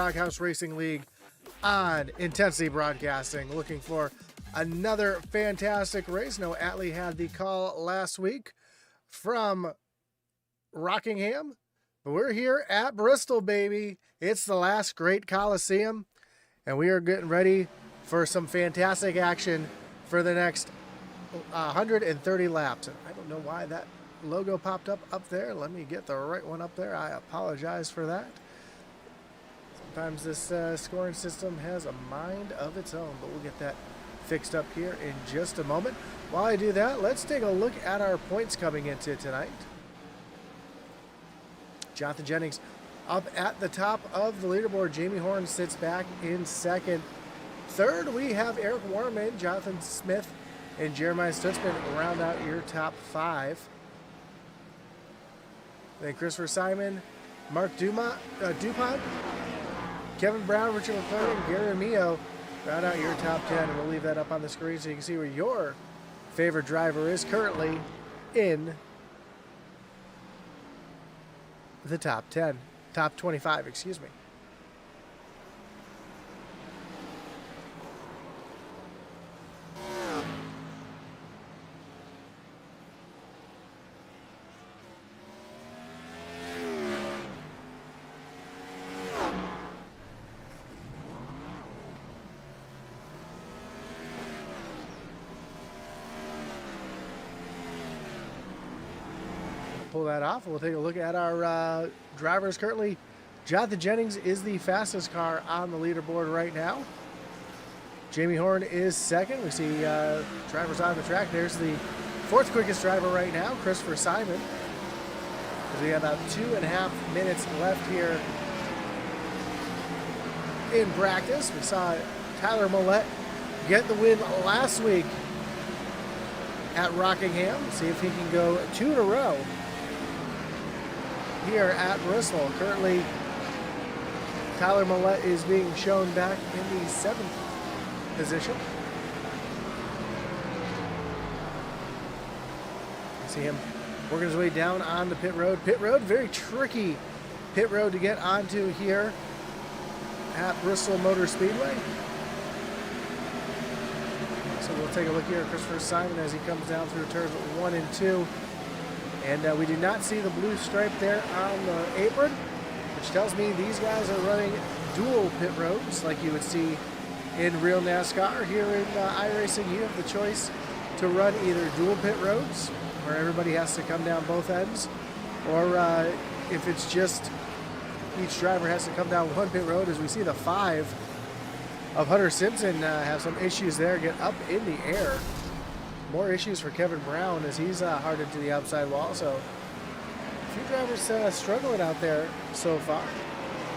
Doghouse Racing League on Intensity Broadcasting. Looking for another fantastic race. No, Atlee had the call last week from Rockingham, but we're here at Bristol, baby. It's the last great Coliseum, and we are getting ready for some fantastic action for the next 130 laps. I don't know why that logo popped up there. Let me get the right one up there. I apologize for that. Sometimes this scoring system has a mind of its own, but we'll get that fixed up here in just a moment. While I do that, let's take a look at our points coming into tonight. Jonathan Jennings up at the top of the leaderboard. Jamie Horn sits back in second. Third, we have Eric Warman, Jonathan Smith, and Jeremiah Stutzman round out your top five. Then Christopher Simon, Mark DuPont, Kevin Brown, Richard McClure, and Gary Mio round out your top 10. And we'll leave that up on the screen so you can see where your favorite driver is currently in the top 10, top 25, excuse me. pull that off. We'll take a look at our drivers currently. Jonathan Jennings is the fastest car on the leaderboard right now. Jamie Horn is second. We see drivers on the track. There's the fourth quickest driver right now, Christopher Simon. We have about 2.5 minutes left here in practice. We saw Tyler Millette get the win last week at Rockingham. See if he can go 2 in a row here at Bristol. Currently, Tyler Millette is being shown back in the 7th position. See him working his way down on the pit road. Pit road, very tricky pit road to get onto here at Bristol Motor Speedway. So we'll take a look here at Christopher Simon as he comes down through turns 1 and 2. And we do not see the blue stripe there on the apron, which tells me these guys are running dual pit roads like you would see in real NASCAR. Here in iRacing, you have the choice to run either dual pit roads, where everybody has to come down both ends, or if it's just each driver has to come down one pit road, as we see the 5 of Hunter Simpson have some issues there, get up in the air. More issues for Kevin Brown as he's hard into the outside wall. So a few drivers struggling out there so far.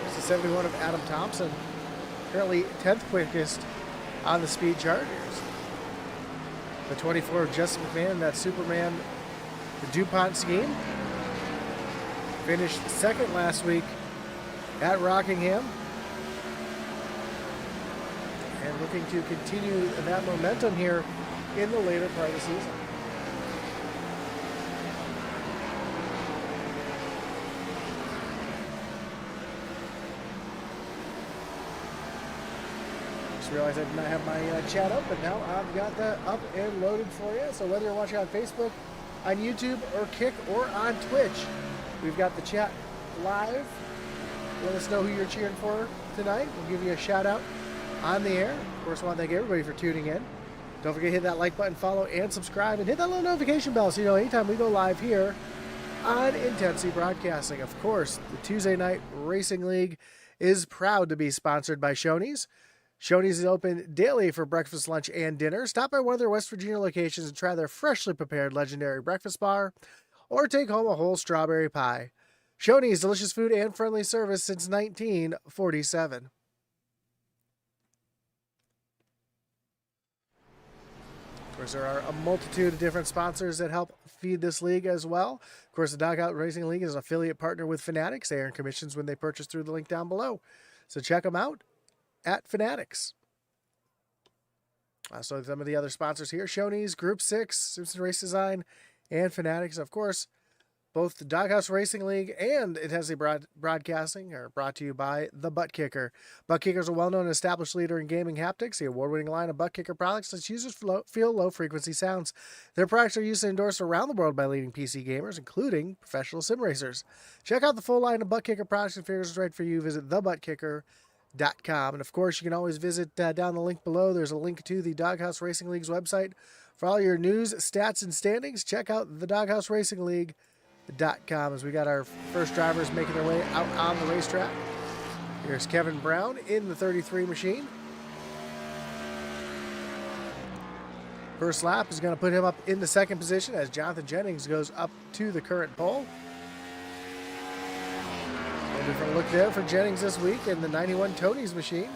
There's the 71 of Adam Thompson, currently 10th quickest on the speed chart. Here's the 24 of Justin McMahon, that Superman, the DuPont scheme. Finished second last week at Rockingham. And looking to continue that momentum here in the later part of the season. Just realized I did not have my chat up, but now I've got that up and loaded for you. So whether you're watching on Facebook, on YouTube, or Kick, or on Twitch, we've got the chat live. Let us know who you're cheering for tonight. We'll give you a shout out on the air. Of course, I want to thank everybody for tuning in. Don't forget to hit that like button, follow, and subscribe, and hit that little notification bell so you know anytime we go live here on Intensity Broadcasting. Of course, the Tuesday Night Racing League is proud to be sponsored by Shoney's. Shoney's is open daily for breakfast, lunch, and dinner. Stop by one of their West Virginia locations and try their freshly prepared legendary breakfast bar, or take home a whole strawberry pie. Shoney's, delicious food and friendly service since 1947. Of course, there are a multitude of different sponsors that help feed this league as well. Of course, the Doghouse Racing League is an affiliate partner with Fanatics. They earn commissions when they purchase through the link down below. So check them out at Fanatics. So some of the other sponsors here: Shoney's, Group 6, Simpson Race Design, and Fanatics. Of course, both the Doghouse Racing League and Intensity Broadcasting are brought to you by The Butt Kicker. Butt Kicker is a well-known and established leader in gaming haptics. The award-winning line of Butt Kicker products lets users feel low-frequency sounds. Their products are used and endorsed around the world by leading PC gamers, including professional sim racers. Check out the full line of Butt Kicker products and figures is right for you. Visit thebuttkicker.com. And, of course, you can always visit down the link below. There's a link to the Doghouse Racing League's website. For all your news, stats, and standings, check out the Doghouse Racing League. .com as we got our first drivers making their way out on the racetrack. Here's Kevin Brown in the 33 machine. First lap is going to put him up in the second position as Jonathan Jennings goes up to the current pole. A different look there for Jennings this week in the 91 Tony's machine.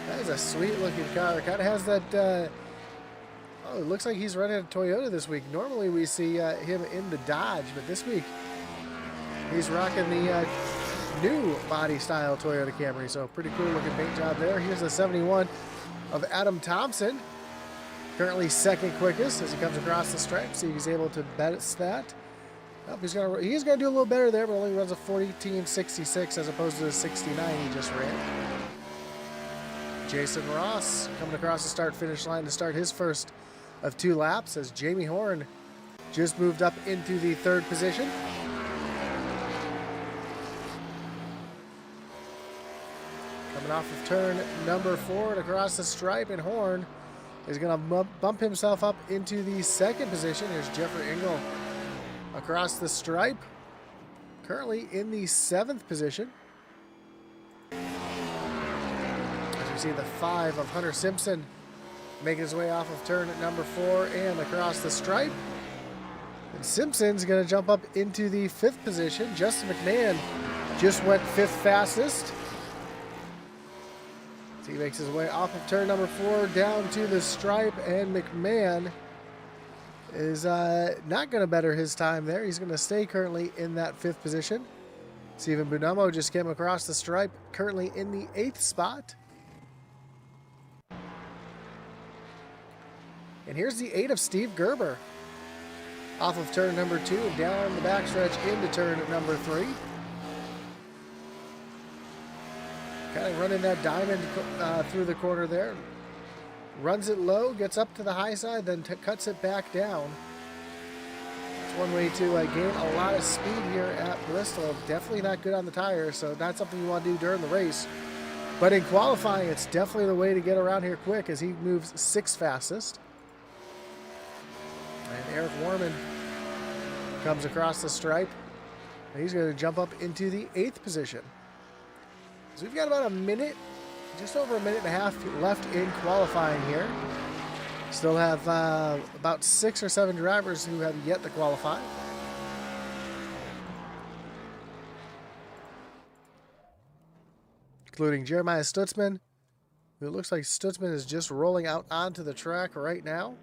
That is a sweet looking car. It kind of has that oh, it looks like he's running a Toyota this week. Normally we see him in the Dodge, but this week he's rocking the new body style Toyota Camry. So pretty cool looking paint job there. Here's the 71 of Adam Thompson, currently second quickest as he comes across the stripe. See if he's able to best that. Well, he's gonna do a little better there, but only runs a 14:66 as opposed to the 69 he just ran. Jason Ross coming across the start-finish line to start his first of 2 laps as Jamie Horn just moved up into the 3rd position. Coming off of turn number 4 and across the stripe, and Horn is going to bump himself up into the 2nd position. Here's Jeffrey Engel across the stripe. Currently in the 7th position. As we see the 5 of Hunter Simpson making his way off of turn at number 4 and across the stripe. And Simpson's going to jump up into the 5th position. Justin McMahon just went 5th fastest. So he makes his way off of turn number 4 down to the stripe, and McMahon is not going to better his time there. He's going to stay currently in that 5th position. Stephen Bonomo just came across the stripe, currently in the 8th spot. And here's the 8 of Steve Gerber. Off of turn number 2 and down the backstretch into turn number 3. Kind of running that diamond through the corner there. Runs it low, gets up to the high side, then cuts it back down. It's one way to gain a lot of speed here at Bristol. Definitely not good on the tires, so not something you want to do during the race. But in qualifying, it's definitely the way to get around here quick, as he moves 6th fastest. And Eric Warman comes across the stripe. And he's going to jump up into the 8th position. So we've got about a minute, just over a minute and a half left in qualifying here. Still have about 6 or 7 drivers who have yet to qualify. Including Jeremiah Stutzman, who looks like Stutzman is just rolling out onto the track right now.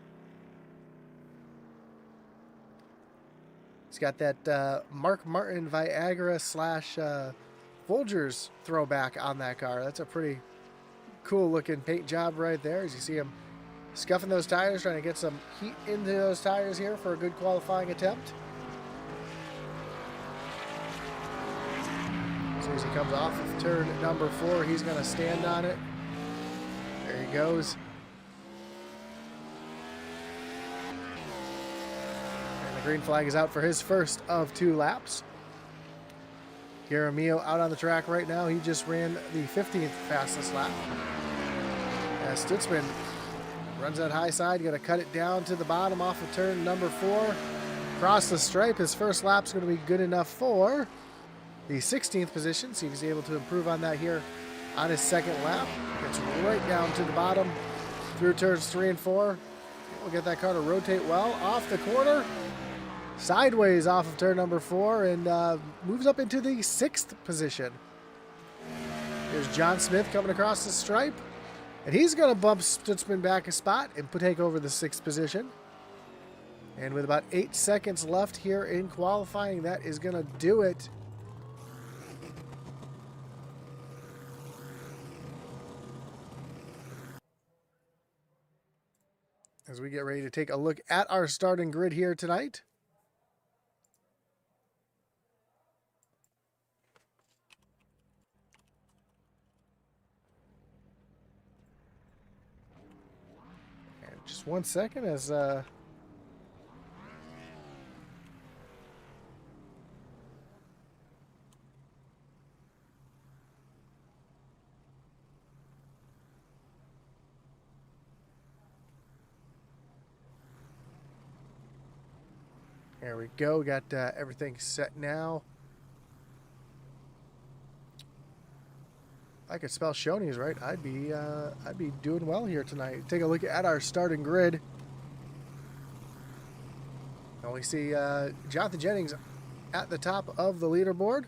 He's got that Mark Martin Viagra / Folgers throwback on that car. That's a pretty cool looking paint job right there, as you see him scuffing those tires, trying to get some heat into those tires here for a good qualifying attempt. So as he comes off of turn number 4, he's going to stand on it. There he goes. And the green flag is out for his first of 2 laps. Garamillo out on the track right now. He just ran the 15th fastest lap. As Stutzman runs that high side, going to cut it down to the bottom off of turn number 4. Across the stripe, his first lap's going to be good enough for the 16th position. See if he's able to improve on that here on his 2nd lap. Gets right down to the bottom through turns 3 and 4. We'll get that car to rotate well off the corner. Sideways off of turn number 4 and moves up into the 6th position. Here's John Smith coming across the stripe. And he's going to bump Stutzman back a spot and take over the 6th position. And with about 8 seconds left here in qualifying, that is going to do it. As we get ready to take a look at our starting grid here tonight. Just 1 second as there we go. Got everything set now. If I could spell Shoney's right, I'd be doing well here tonight. Take a look at our starting grid. And we see Jonathan Jennings at the top of the leaderboard.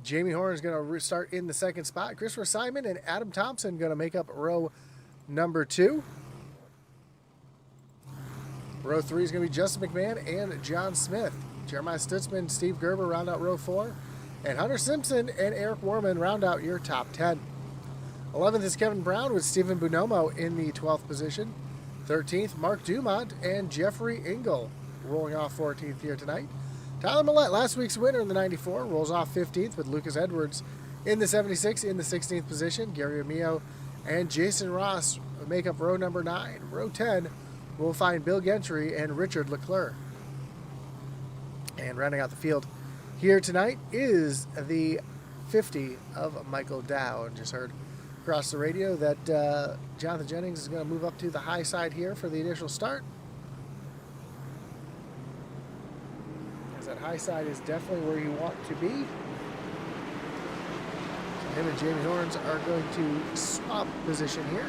Jamie Horn is going to start in the 2nd spot. Christopher Simon and Adam Thompson going to make up row number 2. Row 3 is going to be Justin McMahon and John Smith. Jeremiah Stutzman, Steve Gerber round out row 4. And Hunter Simpson and Eric Warman round out your top 10. 11th is Kevin Brown with Stephen Bonomo in the 12th position. 13th, Mark Dumont and Jeffrey Engel rolling off 14th here tonight. Tyler Millette, last week's winner in the 94, rolls off 15th with Lucas Edwards in the 76 in the 16th position. Gary Amio and Jason Ross make up row number 9. Row 10 will find Bill Gentry and Richard Leclerc. And rounding out the field here tonight is the 50 of Michael Dow. And just heard across the radio that Jonathan Jennings is going to move up to the high side here for the initial start. high side is definitely where you want to be. So him and Jamie Horns are going to swap position here.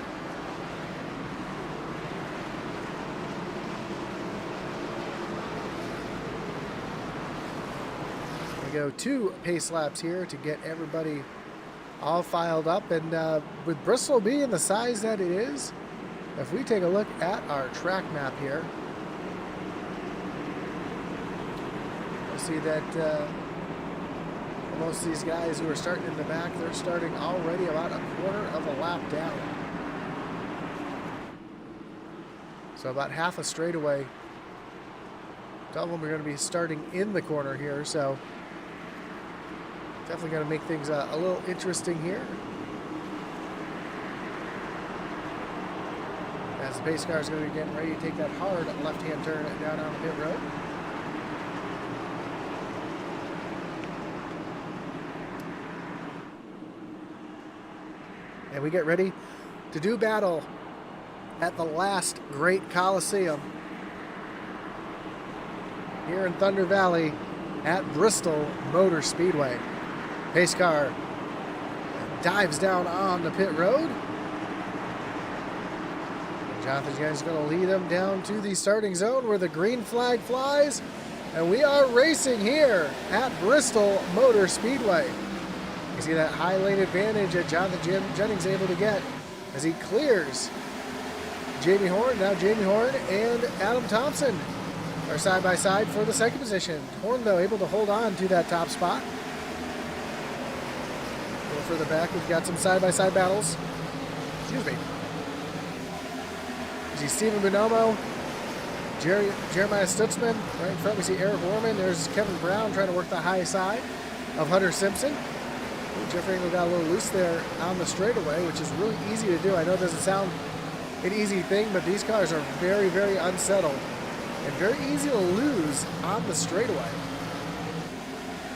We go 2 pace laps here to get everybody all filed up, and with Bristol being the size that it is, if we take a look at our track map here, we'll see that most of these guys who are starting in the back, they're starting already about a quarter of a lap down. So about half a straightaway. Some of them are going to be starting in the corner here, so definitely going to make things a little interesting here. As the pace car is going to be getting ready to take that hard left-hand turn down on the pit road. And we get ready to do battle at the last great Coliseum here in Thunder Valley at Bristol Motor Speedway. Pace car dives down on the pit road. Jonathan Jennings is going to lead them down to the starting zone where the green flag flies. And we are racing here at Bristol Motor Speedway. You see that high lane advantage that Jonathan Jennings is able to get as he clears Jamie Horn. Now Jamie Horn and Adam Thompson are side by side for the second position. Horn, though, able to hold on to that top spot. A little further back, we've got some side-by-side battles. Excuse me. You see Stephen Bonomo, Jeremiah Stutzman. Right in front, we see Eric Warman. There's Kevin Brown trying to work the high side of Hunter Simpson. Jeff Engel got a little loose there on the straightaway, which is really easy to do. I know it doesn't sound an easy thing, but these cars are very, very unsettled and very easy to lose on the straightaway.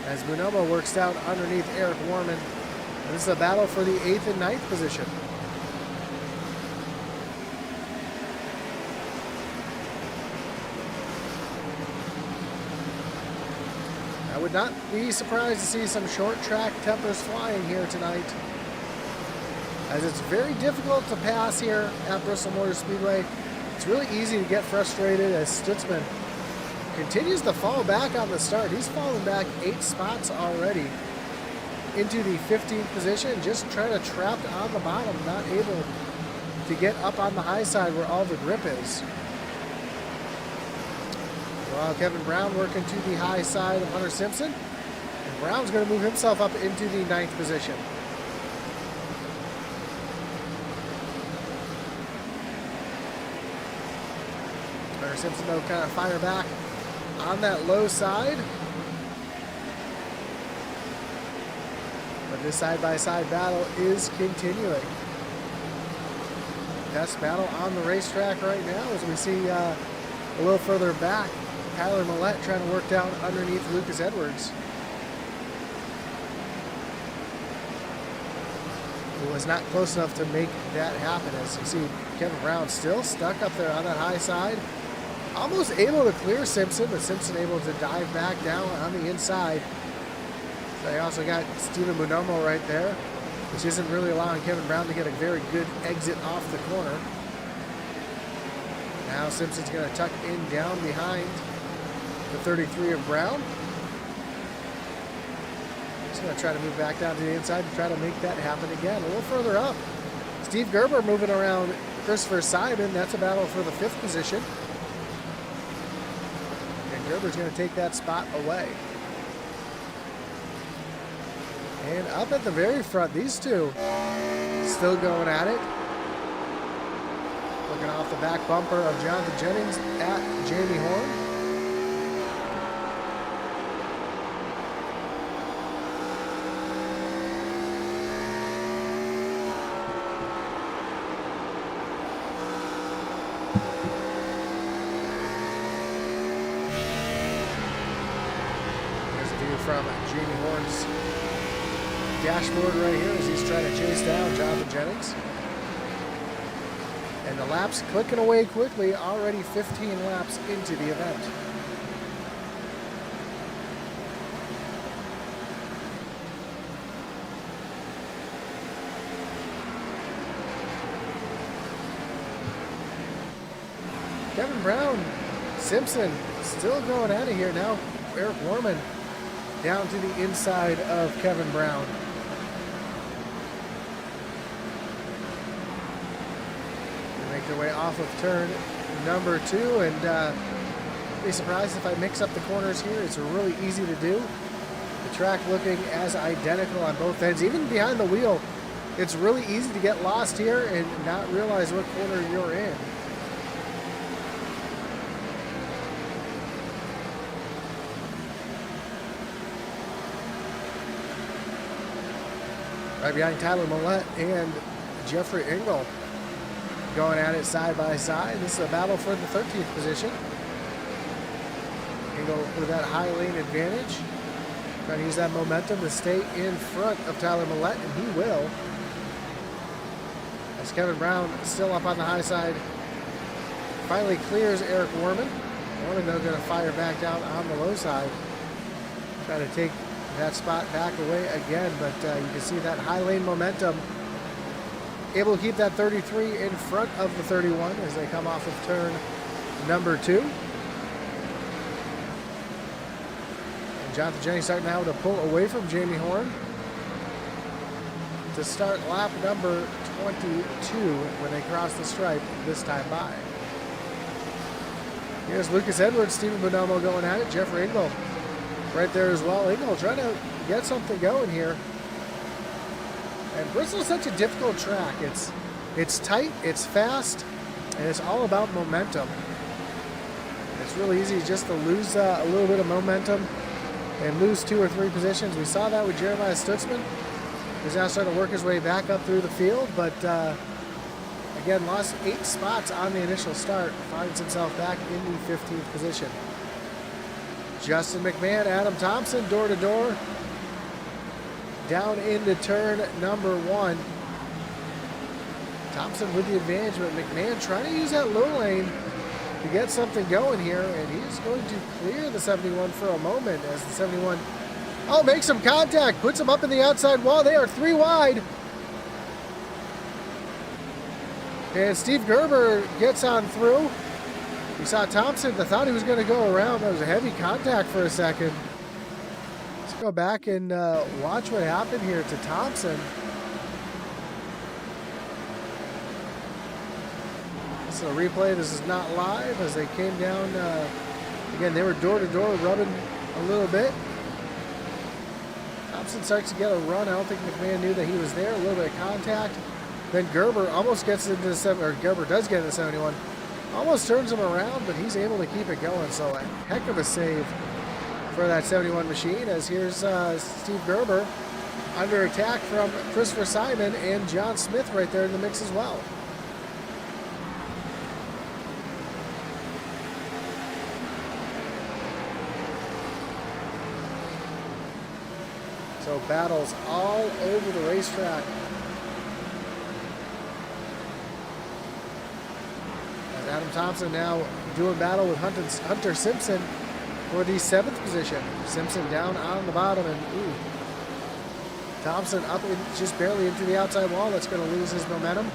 As Bonomo works down underneath Eric Warman. And this is a battle for the 8th and 9th position. I would not be surprised to see some short track tempers flying here tonight, as it's very difficult to pass here at Bristol Motor Speedway. It's really easy to get frustrated as Stutzman continues to fall back on the start. He's fallen back 8 spots already into the 15th position, just trying to trap on the bottom, not able to get up on the high side where all the grip is. While Kevin Brown working to the high side of Hunter Simpson, and Brown's going to move himself up into the 9th position. Hunter Simpson, though, kind of fire back on that low side. But this side-by-side battle is continuing. Best battle on the racetrack right now, as we see a little further back, Tyler Millette trying to work down underneath Lucas Edwards, who was not close enough to make that happen. As you see, Kevin Brown still stuck up there on that high side, almost able to clear Simpson, but Simpson able to dive back down on the inside. They also got Stephen Bonomo right there, which isn't really allowing Kevin Brown to get a very good exit off the corner. Now Simpson's going to tuck in down behind the 33 of Brown. He's going to try to move back down to the inside and try to make that happen again. A little further up, Steve Gerber moving around Christopher Simon. That's a battle for the 5th position. And Gerber's going to take that spot away. And up at the very front, these two still going at it. Looking off the back bumper of Jonathan Jennings at Jamie Horn. There's a view from Jamie Horn's dashboard right here as he's trying to chase down Jonathan Jennings. And the laps clicking away quickly, already 15 laps into the event. Kevin Brown, Simpson still going at it here now. Eric Warman down to the inside of Kevin Brown. They make their way off of turn number 2, and be surprised if I mix up the corners here. It's really easy to do. The track looking as identical on both ends, even behind the wheel. It's really easy to get lost here and not realize what corner you're in. Right behind Tyler Millette and Jeffrey Engel going at it side by side. This is a battle for the 13th position. Engel with that high lane advantage. Trying to use that momentum to stay in front of Tyler Millette, and he will. As Kevin Brown still up on the high side. Finally clears Eric Warman. Warman, though, going to fire back down on the low side. Trying to take that spot back away again, but you can see that high lane momentum. Able to keep that 33 in front of the 31 as they come off of turn number 2. And Jonathan Jennings starting now to pull away from Jamie Horn to start lap number 22 when they cross the stripe this time by. Here's Lucas Edwards, Stephen Bonomo going at it, Jeffrey Engel right there as well. Engel trying to get something going here. And Bristol is such a difficult track. It's tight, it's fast, and it's all about momentum. It's really easy just to lose a little bit of momentum and lose 2 or 3 positions. We saw that with Jeremiah Stutzman. He's now starting to work his way back up through the field, but again, lost 8 spots on the initial start. Finds himself back in the 15th position. Justin McMahon, Adam Thompson, door to door. Down into turn number 1. Thompson with the advantage, but McMahon trying to use that low lane to get something going here, and he's going to clear the 71 for a moment as the 71 makes some contact, puts him up in the outside wall. They are 3 wide. And Steve Gerber gets on through. We saw Thompson, I thought he was going to go around. That was a heavy contact for a second. Let's go back and watch what happened here to Thompson. This is a replay. This is not live as they came down. Again, they were door to door rubbing a little bit. Thompson starts to get a run. I don't think McMahon knew that he was there. A little bit of contact. Then Gerber almost gets into the 7, or Gerber does get into the 71. Almost turns him around, but he's able to keep it going. So a heck of a save for that 71 machine, as here's Steve Gerber under attack from Christopher Simon and John Smith right there in the mix as well. So battles all over the racetrack. As Adam Thompson now doing battle with Hunter Simpson for the 7th position. Simpson down on the bottom, and Thompson up just barely into the outside wall. That's going to lose his momentum.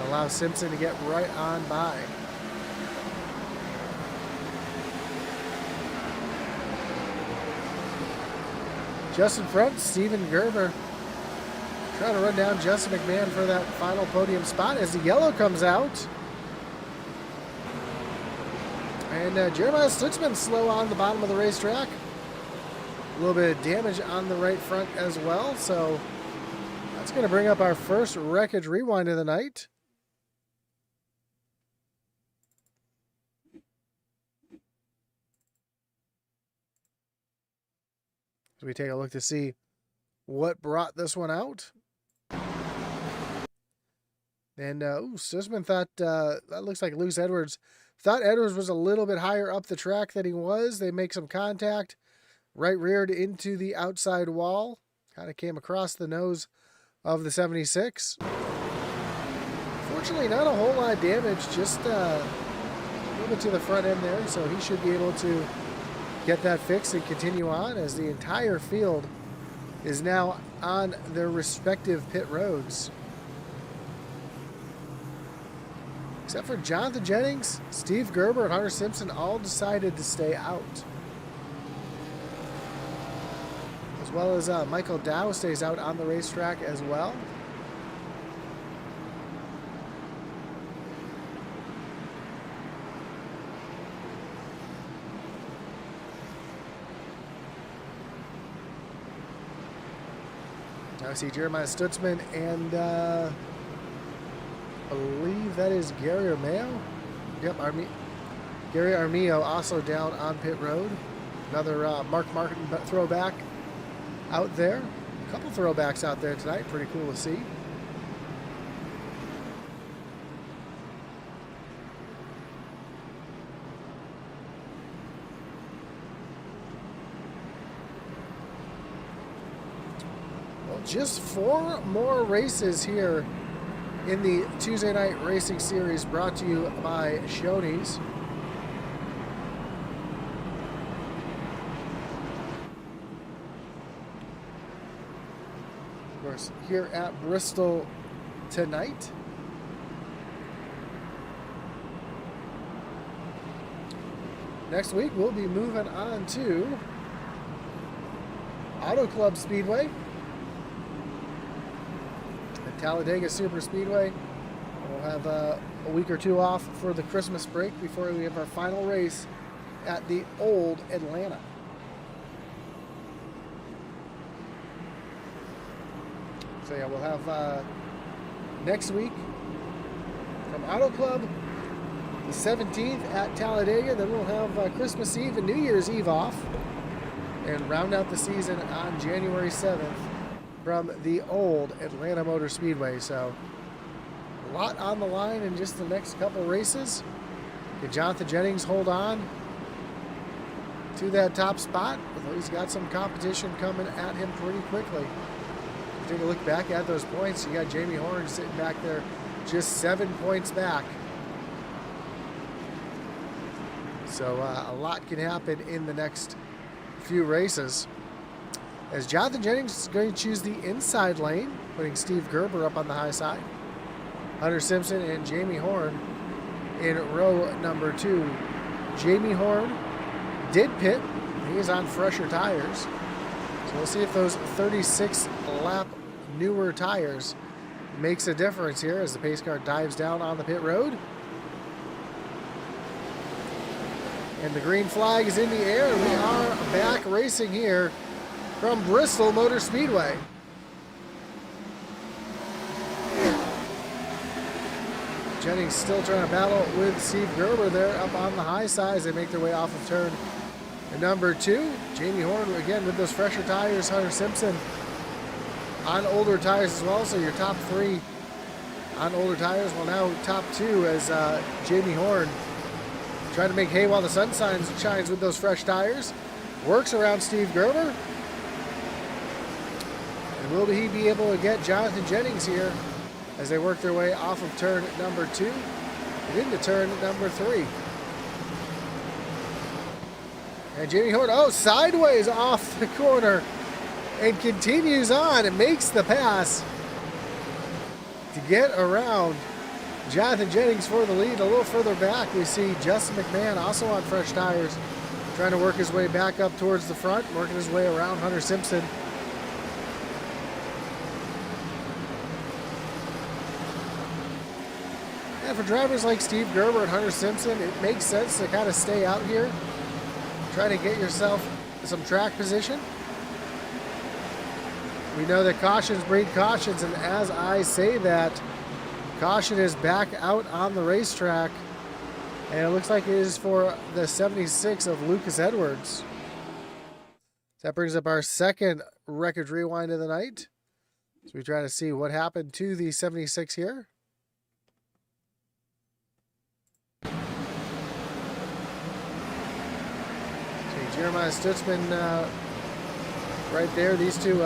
Allow Simpson to get right on by. Just in front, Stephen Gerber trying to run down Justin McMahon for that final podium spot as the yellow comes out. And Jeremiah Stutzman slow on the bottom of the racetrack. A little bit of damage on the right front as well. So that's going to bring up our first wreckage rewind of the night. So we take a look to see what brought this one out. And Stutzman thought, that looks like Luce Edwards. Thought Edwards was a little bit higher up the track than he was. They make some contact. Right reared into the outside wall. Kind of came across the nose of the 76. Fortunately, not a whole lot of damage. Just a little bit to the front end there. So he should be able to get that fixed and continue on as the entire field is now on their respective pit roads. Except for Jonathan Jennings, Steve Gerber, and Hunter Simpson all decided to stay out. As well as Michael Dow stays out on the racetrack as well. Now I see Jeremiah Stutzman and I believe that is Gary Armio. Yep, Gary Armio also down on pit road. Another Mark Martin throwback out there. A couple throwbacks out there tonight. Pretty cool to see. Well, just 4 more races here in the Tuesday Night Racing Series, brought to you by Shoney's. Of course, here at Bristol tonight. Next week, we'll be moving on to Auto Club Speedway. Talladega Super Speedway. We'll have a week or two off for the Christmas break before we have our final race at the Old Atlanta. So yeah, we'll have next week from Auto Club the 17th at Talladega. Then we'll have Christmas Eve and New Year's Eve off and round out the season on January 7th from the Old Atlanta Motor Speedway. So a lot on the line in just the next couple races. Can Jonathan Jennings hold on to that top spot? Although he's got some competition coming at him pretty quickly. If you take a look back at those points, you got Jamie Horn sitting back there just 7 points back. So a lot can happen in the next few races. As Jonathan Jennings is going to choose the inside lane, putting Steve Gerber up on the high side. Hunter Simpson and Jamie Horn in row number 2. Jamie Horn did pit. He is on fresher tires. So we'll see if those 36 lap newer tires makes a difference here as the pace car dives down on the pit road. And the green flag is in the air, and we are back racing here from Bristol Motor Speedway. Jennings still trying to battle with Steve Gerber there up on the high side as they make their way off of turn number 2. Jamie Horn again with those fresher tires. Hunter Simpson on older tires as well. So your top 3 on older tires. Well, now top 2 as Jamie Horn trying to make hay while the sun shines with those fresh tires. Works around Steve Gerber. And will he be able to get Jonathan Jennings here as they work their way off of turn number 2 and into turn number 3? And Jamie Horn, sideways off the corner and continues on and makes the pass to get around Jonathan Jennings for the lead. A little further back, we see Justin McMahon also on fresh tires, trying to work his way back up towards the front, working his way around Hunter Simpson. And for drivers like Steve Gerber and Hunter Simpson, it makes sense to kind of stay out here, try to get yourself some track position. We know that cautions breed cautions, and as I say that, caution is back out on the racetrack, and it looks like it is for the 76 of Lucas Edwards. That brings up our second record rewind of the night. So we try to see what happened to the 76 here. Jeremiah Stutzman right there. These two,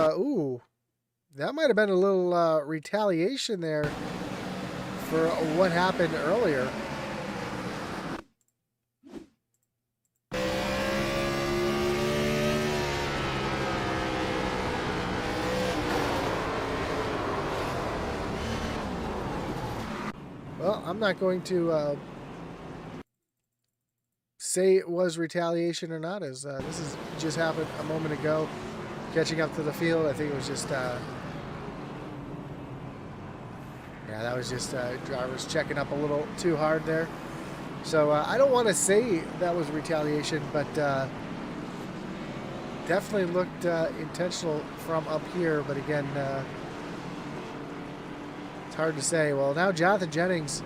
that might have been a little retaliation there for what happened earlier. Well, I'm not going to say it was retaliation or not, as this has just happened a moment ago. Catching up to the field, I think it was just, yeah, that was just drivers checking up a little too hard there. So I don't want to say that was retaliation, but definitely looked intentional from up here. But again, it's hard to say. Well, now Jonathan Jennings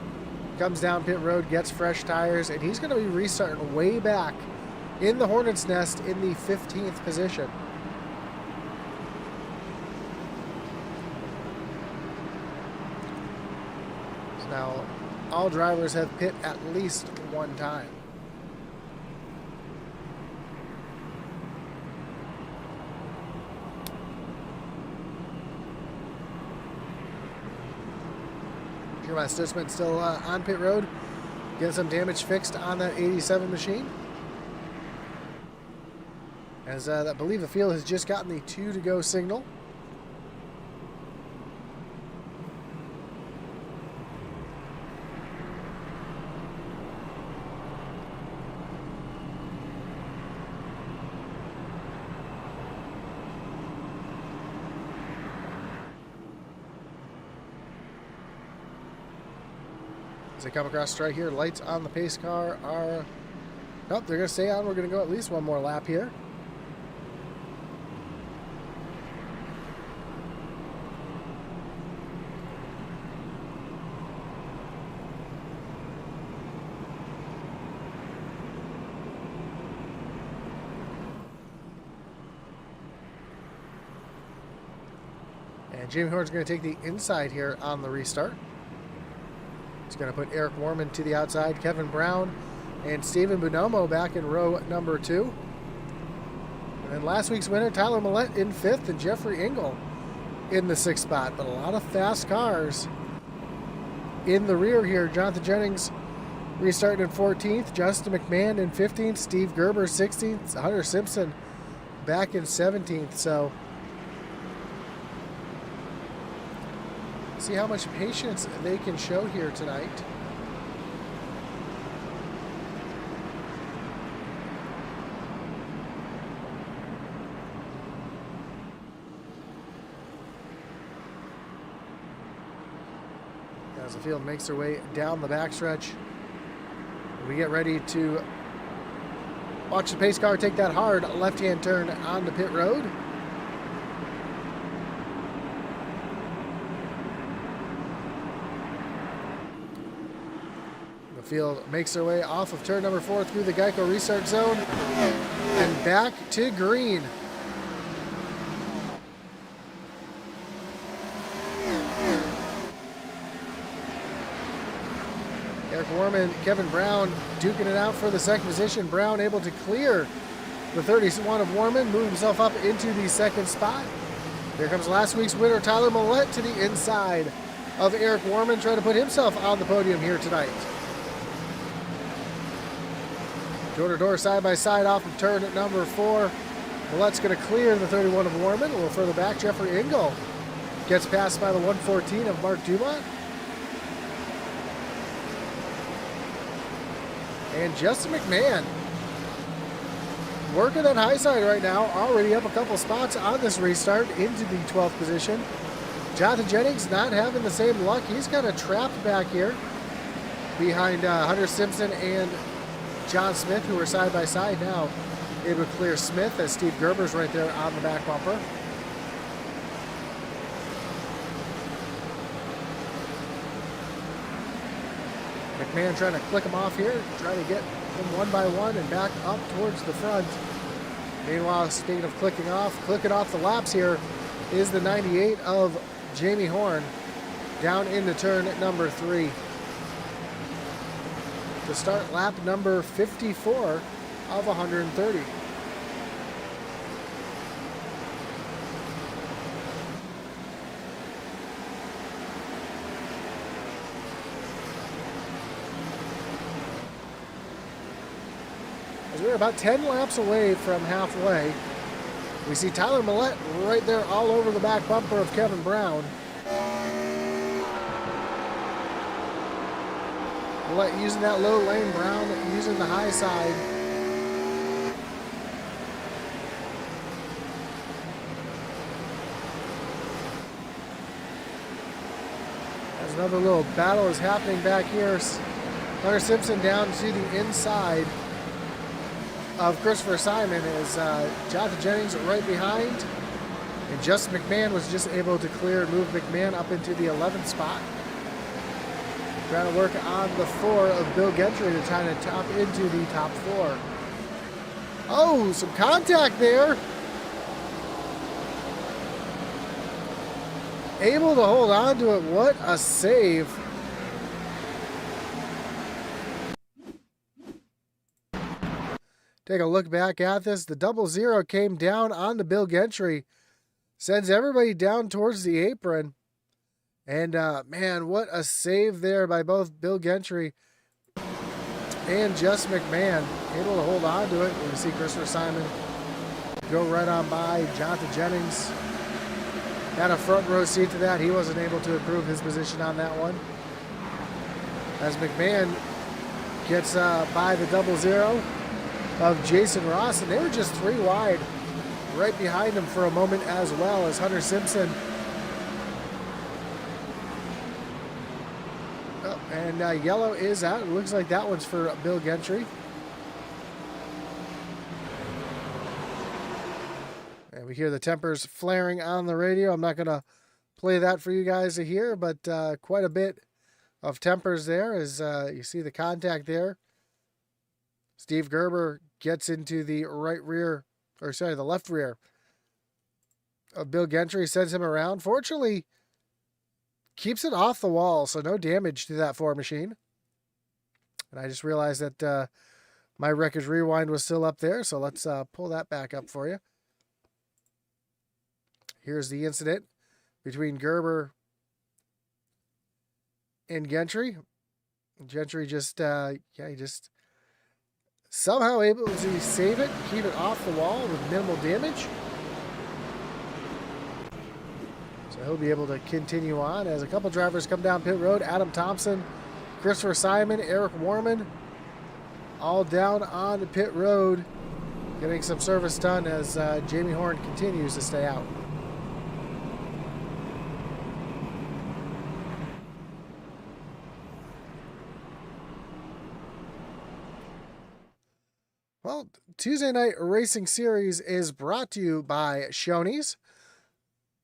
comes down pit road, gets fresh tires, and he's going to be restarting way back in the Hornet's Nest in the 15th position. So now all drivers have pit at least one time. Jeremiah Stutzman still on pit road, getting some damage fixed on that 87 machine. As I believe the field has just gotten the 2 to go signal. As they come across right here, lights on the pace car are... Nope, they're going to stay on. We're going to go at least one more lap here. And Jamie Horn's going to take the inside here on the restart. He's going to put Eric Warman to the outside, Kevin Brown and Stephen Bonomo back in row number 2. And then last week's winner, Tyler Millette in 5th and Jeffrey Engel in the 6th spot. But a lot of fast cars in the rear here. Jonathan Jennings restarting in 14th, Justin McMahon in 15th, Steve Gerber 16th, Hunter Simpson back in 17th. So see how much patience they can show here tonight. As the field makes their way down the backstretch, we get ready to watch the pace car take that hard left-hand turn onto pit road. Field makes their way off of turn number 4 through the Geico restart zone and back to green. Eric Warman, Kevin Brown duking it out for the second position. Brown able to clear the 31 of Warman, move himself up into the 2nd spot. Here comes last week's winner, Tyler Millette, to the inside of Eric Warman, trying to put himself on the podium here tonight. Door-to-door, side-by-side off of turn at number 4. Millette's going to clear the 31 of Warman. A little further back, Jeffrey Engel gets passed by the 114 of Mark Dumont. And Justin McMahon working that high side right now, already up a couple spots on this restart into the 12th position. Jonathan Jennings not having the same luck. He's kind of trapped back here behind Hunter Simpson and John Smith, who are side by side now. It would clear Smith as Steve Gerber's right there on the back bumper. McMahon trying to click him off here, trying to get them one by one and back up towards the front. Meanwhile, speaking of clicking off the laps here is the 98 of Jamie Horn down into turn number 3. To start lap number 54 of 130. As we're about 10 laps away from halfway, we see Tyler Millette right there all over the back bumper of Kevin Brown. using that low lane. Brown using the high side. As another little battle is happening back here. Hunter Simpson down to the inside of Christopher Simon as Jonathan Jennings right behind. And Justin McMahon was just able to clear and move McMahon up into the 11th spot. Trying to work on the 4 of Bill Gentry to try to top into the top 4. Oh, some contact there. Able to hold on to it. What a save. Take a look back at this. The 0-0 came down onto Bill Gentry. Sends everybody down towards the apron. And, man, what a save there by both Bill Gentry and Justin McMahon. Able to hold on to it. We see Christopher Simon go right on by. Jonathan Jennings had a front row seat to that. He wasn't able to improve his position on that one. As McMahon gets by the 0-0 of Jason Ross. And they were just 3 wide right behind him for a moment as well as Hunter Simpson. Oh, and yellow is out. It looks like that one's for Bill Gentry. And we hear the tempers flaring on the radio. I'm not going to play that for you guys to hear, but quite a bit of tempers there as you see the contact there. Steve Gerber gets into the right rear, or sorry, the left rear of Bill Gentry, sends him around. Fortunately, keeps it off the wall, so no damage to that 4 machine. And I just realized that my Wreckage Rewind was still up there, so let's pull that back up for you. Here's the incident between Gerber and Gentry. Gentry just, he just somehow able to save it, keep it off the wall with minimal damage. So he'll be able to continue on as a couple drivers come down pit road. Adam Thompson, Christopher Simon, Eric Warman, all down on the pit road, getting some service done as Jamie Horn continues to stay out. Well, Tuesday Night Racing Series is brought to you by Shoney's.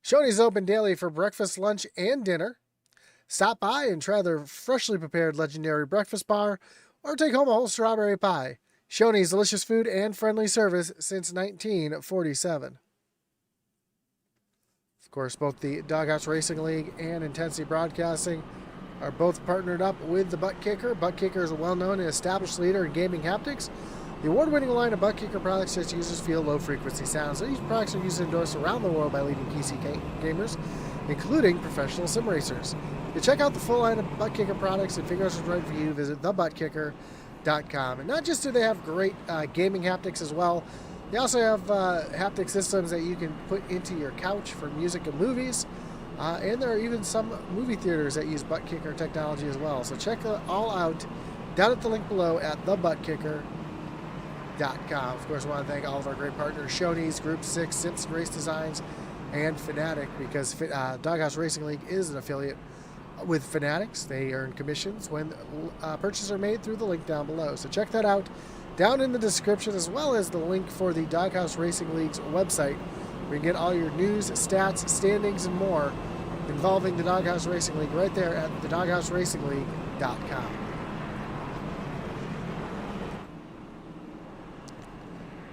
Shoney's open daily for breakfast, lunch, and dinner. Stop by and try their freshly prepared legendary breakfast bar or take home a whole strawberry pie. Shoney's delicious food and friendly service since 1947. Of course, both the Doghouse Racing League and Intensity Broadcasting are both partnered up with the Butt Kicker. Butt Kicker is a well-known and established leader in gaming haptics. The award-winning line of Butt Kicker products lets users feel low-frequency sounds. These products are used and endorsed around the world by leading PC gamers, including professional sim racers. To check out the full line of Butt Kicker products and figure out what's right for you, visit thebuttkicker.com. And not just do they have great gaming haptics as well, they also have haptic systems that you can put into your couch for music and movies. And there are even some movie theaters that use Butt Kicker technology as well. So check it all out down at the link below at thebuttkicker.com. Of course, I want to thank all of our great partners, Shoney's, Group 6, Simpson Race Designs, and Fanatic, because Doghouse Racing League is an affiliate with Fanatics. They earn commissions when purchases are made through the link down below. So check that out down in the description, as well as the link for the Doghouse Racing League's website, where you can get all your news, stats, standings, and more involving the Doghouse Racing League right there at thedoghouseracingle.com.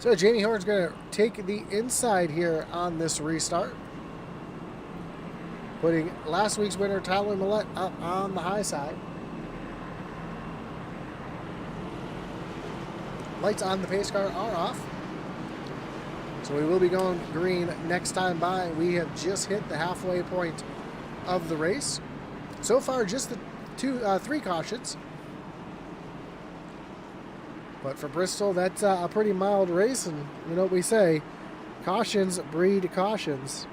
So Jamie Horn's going to take the inside here on this restart, putting last week's winner Tyler Millette up on the high side. Lights on the pace car are off, so we will be going green next time by. We have just hit the halfway point of the race. So far, just the 3 cautions. But for Bristol, that's a pretty mild race, and you know what we say, cautions breed cautions.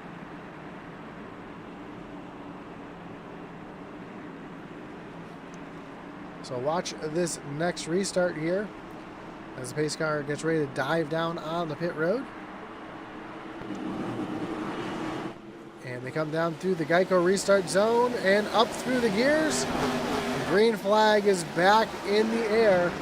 So So watch this next restart here as the pace car gets ready to dive down on the pit road. And they come down through the Geico restart zone and up through the gears. The green flag is back in the air.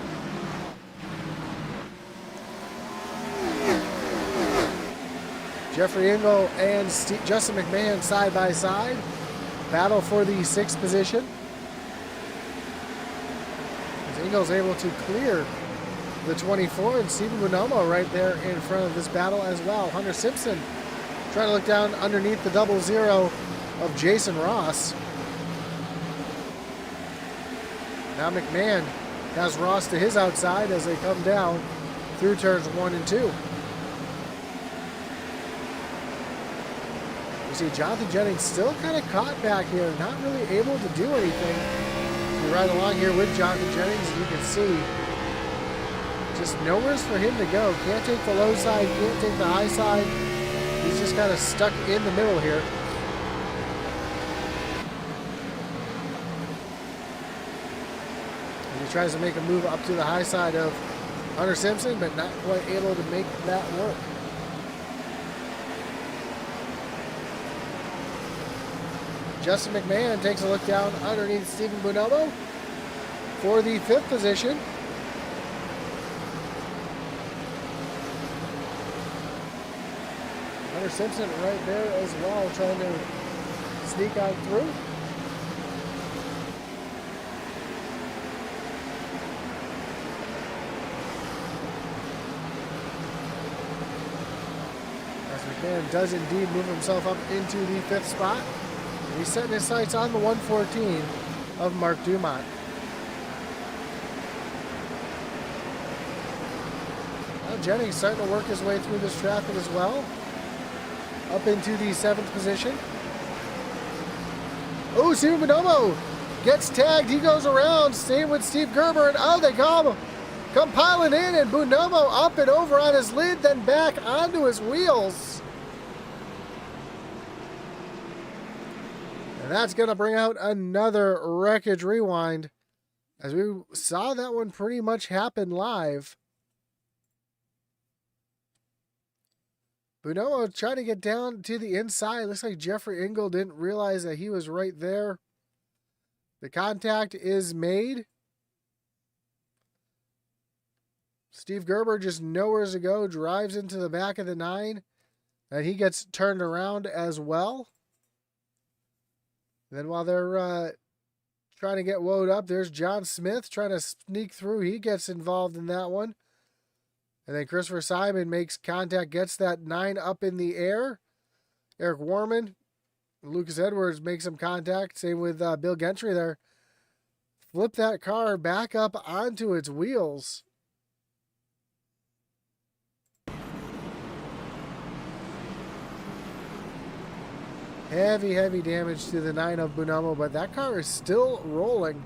Jeffrey Engel and Justin McMahon side by side. Battle for the 6th position. As Engel's able to clear the 24, and Stephen Bonomo right there in front of this battle as well. Hunter Simpson trying to look down underneath the 00 of Jason Ross. Now McMahon has Ross to his outside as they come down through turns 1 and 2. You see Jonathan Jennings still kind of caught back here, not really able to do anything. We ride along here with Jonathan Jennings, and you can see just nowhere for him to go. Can't take the low side, can't take the high side. He's just kind of stuck in the middle here. And he tries to make a move up to the high side of Hunter Simpson, but not quite able to make that work. Justin McMahon takes a look down underneath Stephen Bonomo for the 5th position. Hunter Simpson right there as well, trying to sneak on through. As McMahon does indeed move himself up into the 5th spot. He's setting his sights on the 114 of Mark Dumont. Now Jennings starting to work his way through this traffic as well. Up into the 7th position. Oh, Stephen Bonomo gets tagged. He goes around. Same with Steve Gerber. And oh, they come piling in. And Bonomo up and over on his lid, then back onto his wheels. And that's going to bring out another wreckage rewind, as we saw that one pretty much happen live. Bonomo trying to get down to the inside. Looks like Jeffrey Engel didn't realize that he was right there. The contact is made. Steve Gerber just nowhere to go. Drives into the back of the 9. And he gets turned around as well. Then while they're trying to get woed up, there's John Smith trying to sneak through. He gets involved in that one. And then Christopher Simon makes contact, gets that 9 up in the air. Eric Warman, Lucas Edwards make some contact. Same with Bill Gentry there. Flip that car back up onto its wheels. Heavy, heavy damage to the 9 of Bonomo, but that car is still rolling.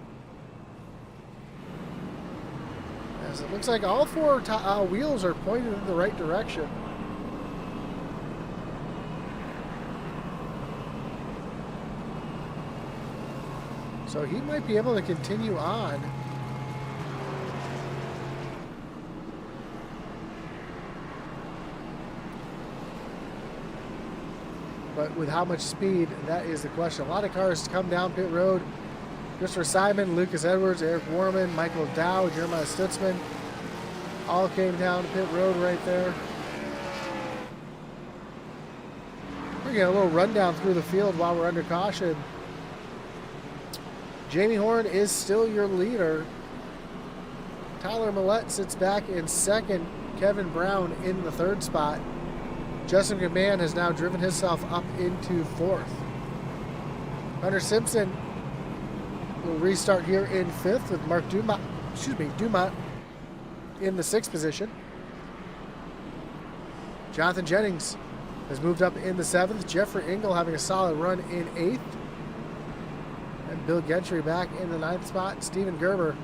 As it looks like all 4 wheels are pointed in the right direction. So he might be able to continue on. But with how much speed, that is the question. A lot of cars come down pit road. Christopher Simon, Lucas Edwards, Eric Warman, Michael Dow, Jeremiah Stutzman all came down pit road right there. We're getting a little rundown through the field while we're under caution. Jamie Horn is still your leader. Tyler Millette sits back in 2nd. Kevin Brown in the 3rd spot. Justin McMahon has now driven himself up into 4th. Hunter Simpson will restart here in 5th with Mark Dumont in the 6th position. Jonathan Jennings has moved up in the 7th. Jeffrey Engel having a solid run in 8th. And Bill Gentry back in the 9th spot. Stephen Gerber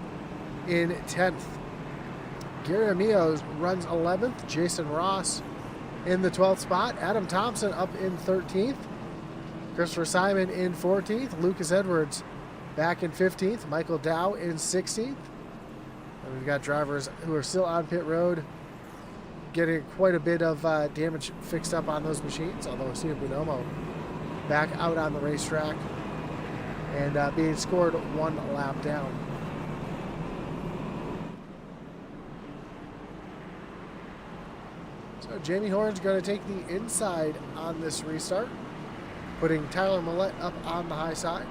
in 10th. Gary Amio runs 11th. Jason Ross in the 12th spot. Adam Thompson up in 13th. Christopher Simon in 14th. Lucas Edwards back in 15th. Michael Dow in 16th. And we've got drivers who are still on pit road getting quite a bit of damage fixed up on those machines, although Steve Bonomo back out on the racetrack and being scored one lap down. So Jamie Horn's going to take the inside on this restart, putting Tyler Millette up on the high side.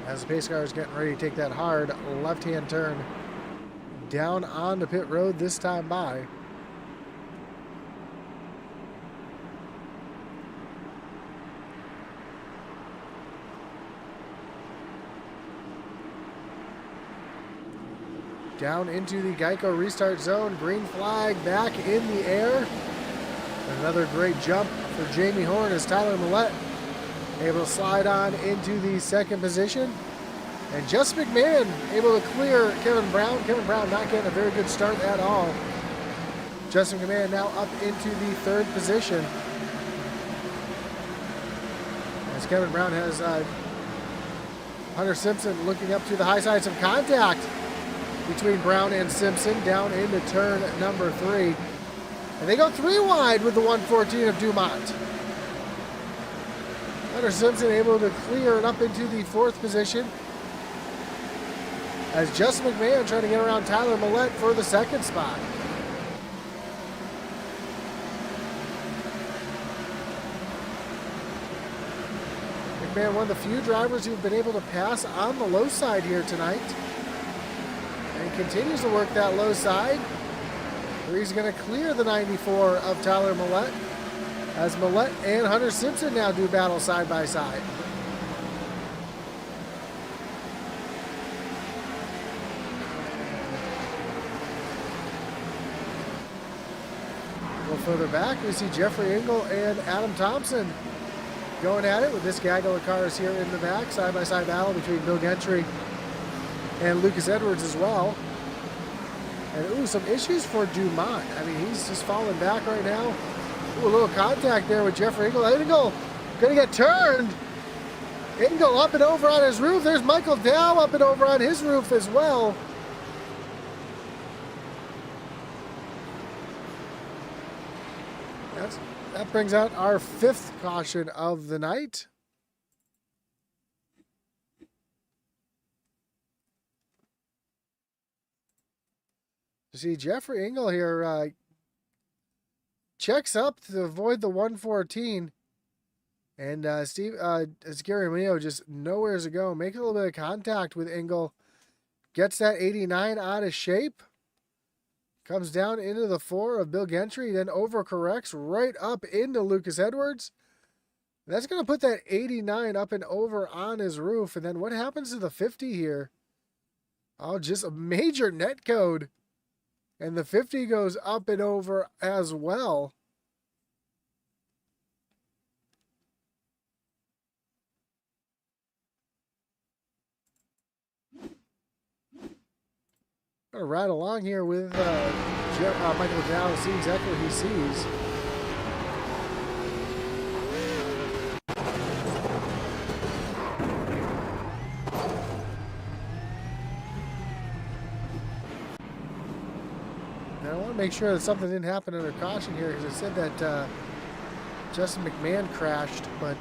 As the pace car is getting ready to take that hard left-hand turn down onto pit road this time by. Down into the Geico restart zone. Green flag back in the air. Another great jump for Jamie Horn as Tyler Millette able to slide on into the second position. And Justin McMahon able to clear Kevin Brown. Kevin Brown not getting a very good start at all. Justin McMahon now up into the third position. As Kevin Brown has Hunter Simpson looking up to the high side. Some contact between Brown and Simpson down into turn number 3. And they go 3 wide with the 114 of Dumont. Hunter Simpson able to clear it up into the 4th position as Justin McMahon trying to get around Tyler Millette for the 2nd spot. McMahon, one of the few drivers who've been able to pass on the low side here tonight, and continues to work that low side, where he's going to clear the 94 of Tyler Millette, as Millette and Hunter Simpson now do battle side by side. A little further back, we see Jeffrey Engel and Adam Thompson going at it with this gaggle of cars here in the back. Side by side battle between Bill Gentry and Lucas Edwards as well. And ooh, some issues for Dumont. I mean, he's just falling back right now. Ooh, a little contact there with Jeffrey Engel. Engel gonna get turned. Engel up and over on his roof. There's Michael Dow up and over on his roof as well. That brings out our 5th caution of the night. You see Jeffrey Engel here checks up to avoid the 114. And Gary Romeo just nowhere to go. Makes a little bit of contact with Engel. Gets that 89 out of shape. Comes down into the 4 of Bill Gentry. Then overcorrects right up into Lucas Edwards. That's going to put that 89 up and over on his roof. And then what happens to the 50 here? Oh, just a major net code. And the 50 goes up and over as well. Gonna ride along here with Michael Dow and see exactly what he sees. Now I want to make sure that something didn't happen under caution here, because it said that Justin McMahon crashed, but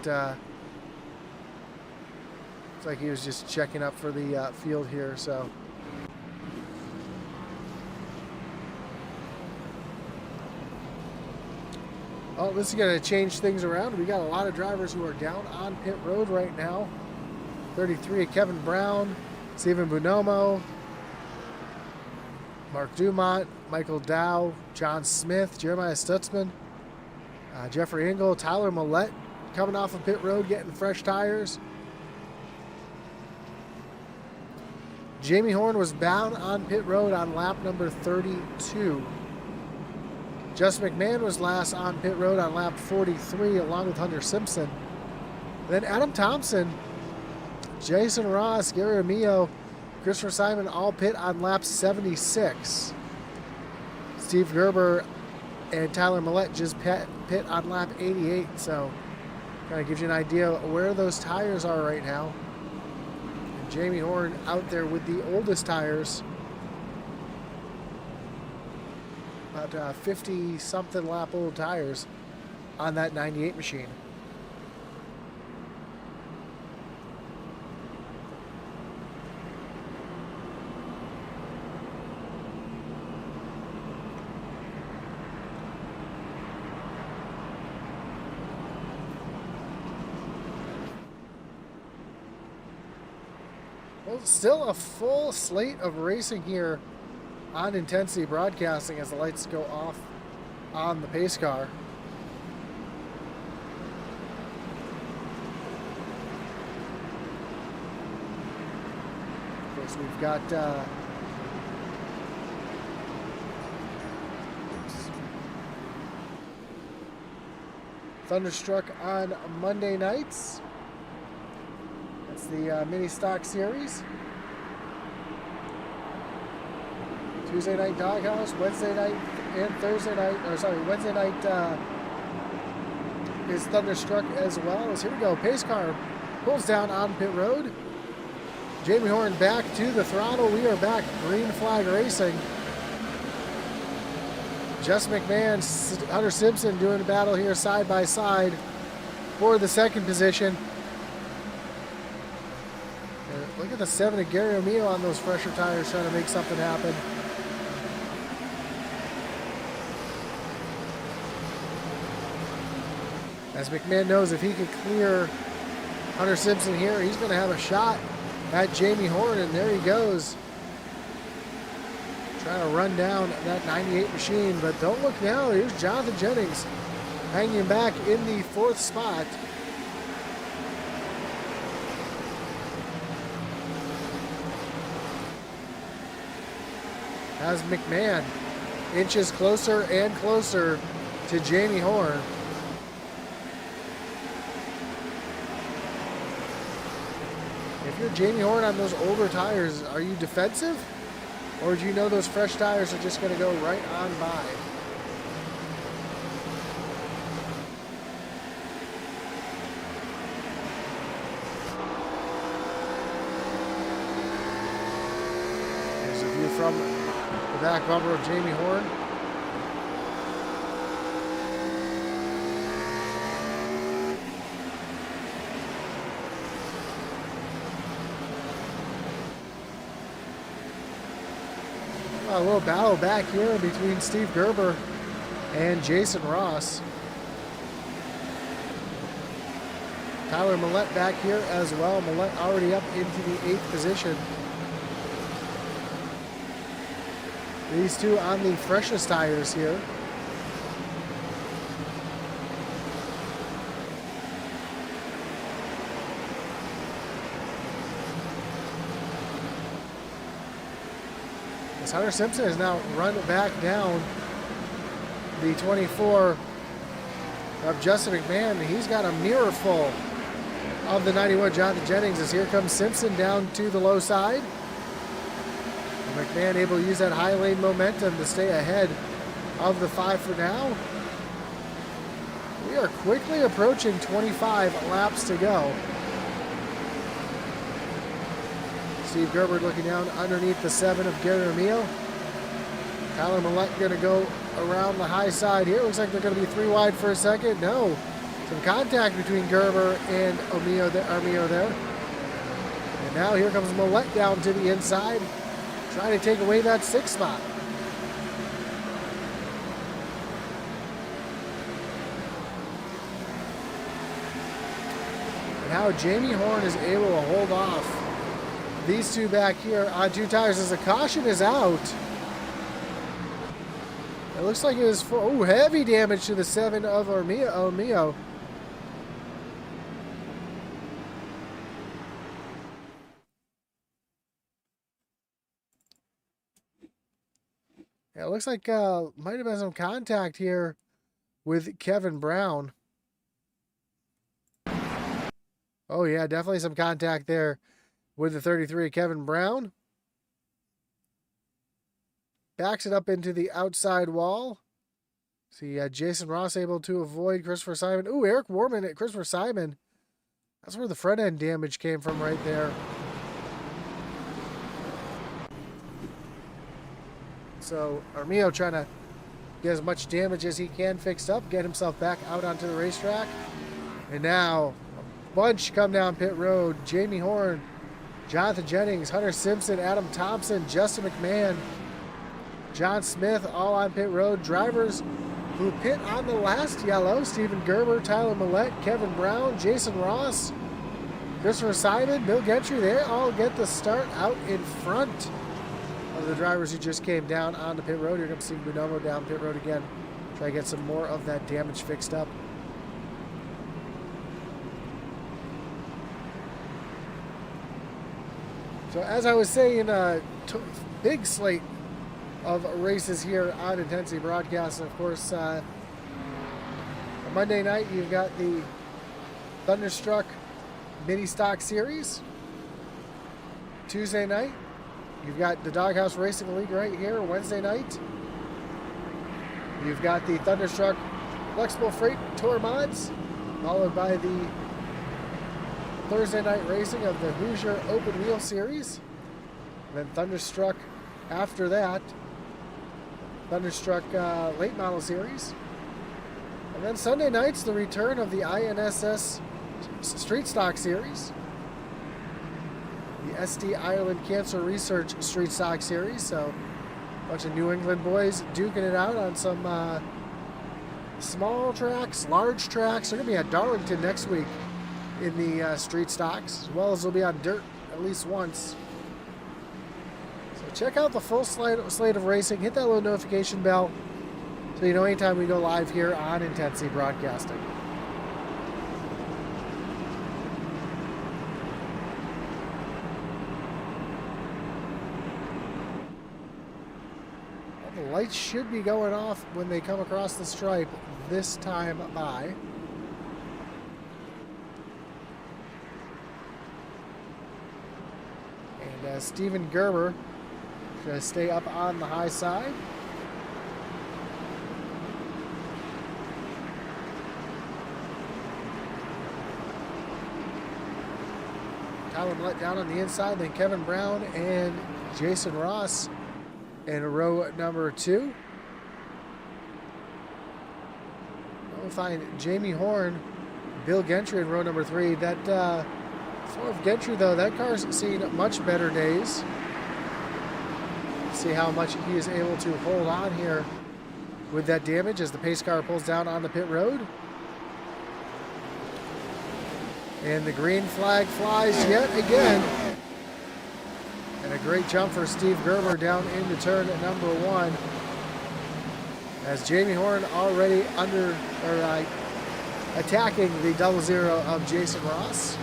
it's like he was just checking up for the field here, so. Oh, this is going to change things around. We got a lot of drivers who are down on pit road right now. 33, Kevin Brown, Stephen Bonomo, Mark Dumont, Michael Dow, John Smith, Jeremiah Stutzman, Jeffrey Engel, Tyler Millette coming off of pit road, getting fresh tires. Jamie Horn was bound on pit road on lap number 32. Justin McMahon was last on pit road on lap 43 along with Hunter Simpson. Then Adam Thompson, Jason Ross, Gary Amio, Christopher Simon all pit on lap 76. Steve Gerber and Tyler Millette just pit on lap 88. So kind of gives you an idea where those tires are right now. And Jamie Horn out there with the oldest tires. About 50-something lap old tires on that 98 machine. Well, still a full slate of racing here on Intensity Broadcasting as the lights go off on the pace car. Of course, we've got Thunderstruck on Monday nights. That's the mini stock series. Tuesday night Doghouse, Wednesday night and Thursday night, Wednesday night is Thunderstruck as well. As here we go, pace car pulls down on pit road. Jamie Horn back to the throttle. We are back, green flag racing. Justin McMahon, Hunter Simpson doing a battle here side by side for the second position. Look at the 7 of Gary O'Meal on those fresher tires trying to make something happen. As McMahon knows if he can clear Hunter Simpson here, he's going to have a shot at Jamie Horn, and there he goes. Trying to run down that 98 machine, but don't look now. Here's Jonathan Jennings hanging back in the 4th spot. As McMahon inches closer and closer to Jamie Horn. If you're Jamie Horn on those older tires, are you defensive? Or do you know those fresh tires are just going to go right on by? There's a view from the back bumper of Jamie Horn. A little battle back here between Steve Gerber and Jason Ross. Tyler Millette back here as well. Millette already up into the 8th position. These two on the freshest tires here. Hunter Simpson has now run back down the 24 of Justin McMahon. He's got a mirror full of the 91 Jonathan Jennings as here comes Simpson down to the low side. And McMahon able to use that high lane momentum to stay ahead of the 5 for now. We are quickly approaching 25 laps to go. Steve Gerber looking down underneath the 7 of Gary O'Meal. Tyler Millette going to go around the high side here. Looks like they're going to be 3 wide for a second. No. Some contact between Gerber and O'Meal there. And now here comes Millette down to the inside, trying to take away that 6th spot. And how Jamie Horn is able to hold off these two back here on 2 tires as the caution is out. It looks like it was for heavy damage to the 7 of O'Meal. Yeah, it looks like might have been some contact here with Kevin Brown. Oh, yeah, definitely some contact there with the 33, Kevin Brown. Backs it up into the outside wall. See Jason Ross able to avoid Christopher Simon. Ooh, Eric Warman at Christopher Simon. That's where the front end damage came from right there. So Armio trying to get as much damage as he can fixed up, get himself back out onto the racetrack. And now a bunch come down pit road. Jamie Horn, Jonathan Jennings, Hunter Simpson, Adam Thompson, Justin McMahon, John Smith, all on pit road. Drivers who pit on the last yellow: Stephen Gerber, Tyler Millette, Kevin Brown, Jason Ross, Christopher Simon, Bill Gentry. They all get the start out in front of the drivers who just came down on the pit road. Here comes Steve Bonomo down pit road again. Try to get some more of that damage fixed up. So as I was saying, big slate of races here on Intensity Broadcast. And of course, on Monday night, you've got the Thunderstruck Mini Stock Series. Tuesday night, you've got the Doghouse Racing League right here. Wednesday night, you've got the Thunderstruck Flexible Freight Tour Mods, followed by the Thursday night racing of the Hoosier Open Wheel Series. And then Thunderstruck after that, Thunderstruck Late Model Series. And then Sunday night's the return of the INSS Street Stock Series, the SD Ireland Cancer Research Street Stock Series. So a bunch of New England boys duking it out on some small tracks, large tracks. They're going to be at Darlington next week in the street stocks, as well as they'll be on dirt at least once. So check out the full slate of racing. Hit that little notification bell so you know anytime we go live here on Intensity Broadcasting. Well, the lights should be going off when they come across the stripe this time by. And Stephen Gerber should stay up on the high side. Tyler let down on the inside, then Kevin Brown and Jason Ross in row number 2. We'll find Jamie Horn, Bill Gentry in row number 3. That for Gentry, though, that car's seen much better days. See how much he is able to hold on here with that damage as the pace car pulls down on the pit road. And the green flag flies yet again. And a great jump for Steve Gerber down into turn number 1. As Jamie Horn already attacking the 00 of Jason Ross.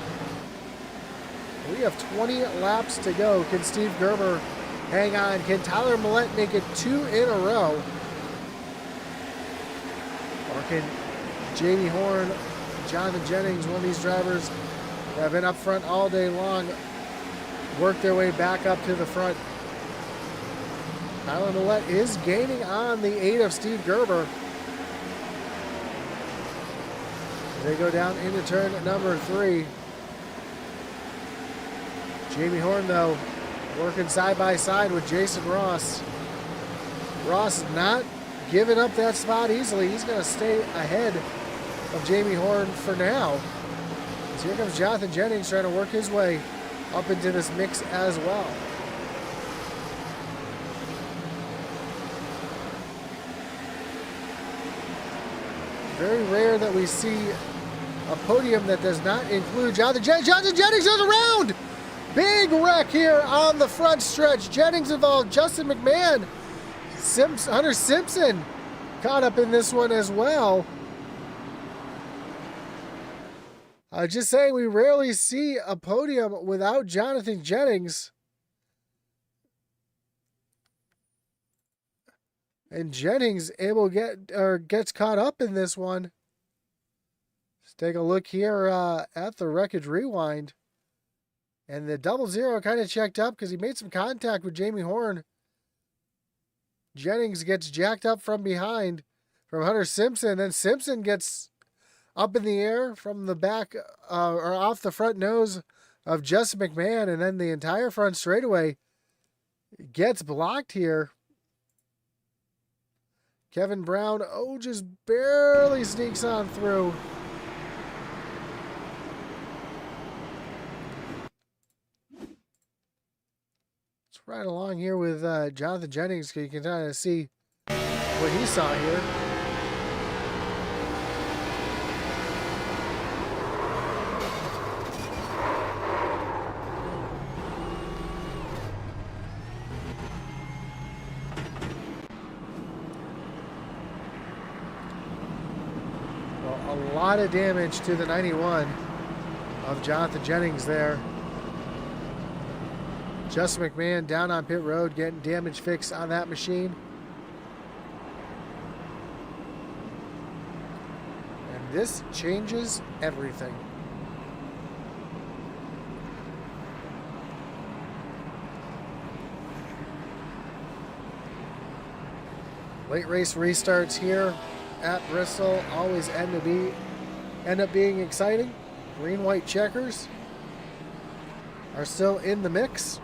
We have 20 laps to go. Can Steve Gerber hang on? Can Tyler Millette make it 2 in a row? Or can Jamie Horn, Jonathan Jennings, one of these drivers that have been up front all day long, work their way back up to the front? Tyler Millette is gaining on the 8 of Steve Gerber. They go down into turn number 3. Jamie Horn, though, working side by side with Jason Ross. Ross not giving up that spot easily. He's going to stay ahead of Jamie Horn for now. So here comes Jonathan Jennings trying to work his way up into this mix as well. Very rare that we see a podium that does not include Jonathan Jennings. Jonathan Jennings goes around! Big wreck here on the front stretch. Jennings involved, Justin McMahon, Hunter Simpson caught up in this one as well. Just saying, we rarely see a podium without Jonathan Jennings. And Jennings gets caught up in this one. Let's take a look here at the wreckage rewind. And the 00 kind of checked up because he made some contact with Jamie Horn. Jennings gets jacked up from behind from Hunter Simpson. Then Simpson gets up in the air from the back or off the front nose of Justin McMahon. And then the entire front straightaway gets blocked here. Kevin Brown, just barely sneaks on through. Right along here with Jonathan Jennings, so you can kind of see what he saw here. Well, a lot of damage to the 91 of Jonathan Jennings there. Justin McMahon down on pit road getting damage fixed on that machine. And this changes everything. Late race restarts here at Bristol always end up being exciting. Green-white checkers are still in the mix.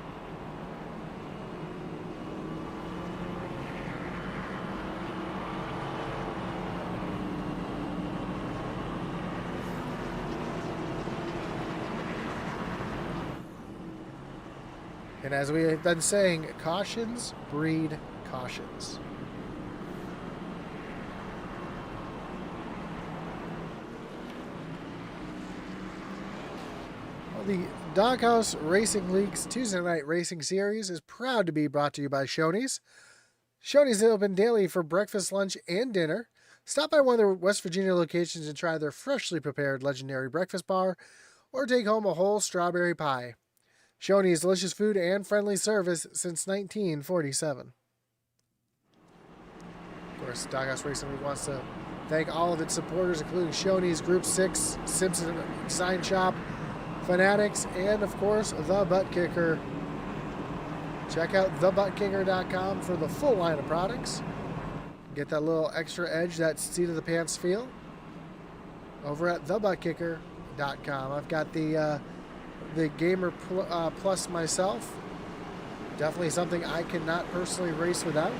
And as we have been saying, cautions breed cautions. Well, the Doghouse Racing League's Tuesday Night Racing Series is proud to be brought to you by Shoney's. Shoney's is open daily for breakfast, lunch, and dinner. Stop by one of their West Virginia locations and try their freshly prepared legendary breakfast bar, or take home a whole strawberry pie. Shoney's delicious food and friendly service since 1947. Of course, Doghouse Racing League wants to thank all of its supporters, including Shoney's, Group 6, Simpson Sign Shop, Fanatics, and of course, The Butt Kicker. Check out thebuttkicker.com for the full line of products. Get that little extra edge, that seat of the pants feel, over at thebuttkicker.com. I've got the Gamer Plus myself. Definitely something I cannot personally race without.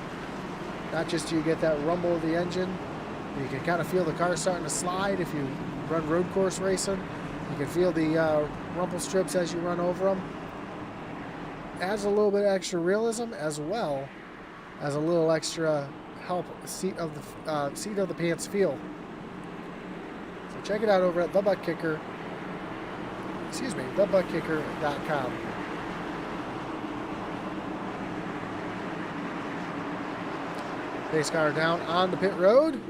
Not just do you get that rumble of the engine, you can kind of feel the car starting to slide if you run road course racing. You can feel the rumble strips as you run over them. Adds a little bit of extra realism as well as a little extra help seat of the pants feel. So check it out over at thebuttkicker.com. Pace car down on the pit road.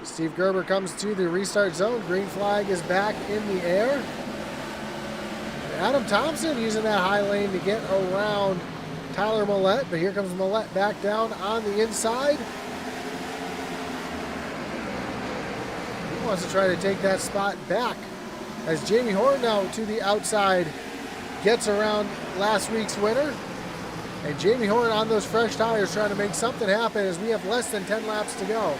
Steve Gerber comes to the restart zone. Green flag is back in the air. Adam Thompson using that high lane to get around Tyler Millette, but here comes Millette back down on the inside. He wants to try to take that spot back as Jamie Horn now to the outside gets around last week's winner. And Jamie Horn on those fresh tires trying to make something happen as we have less than 10 laps to go.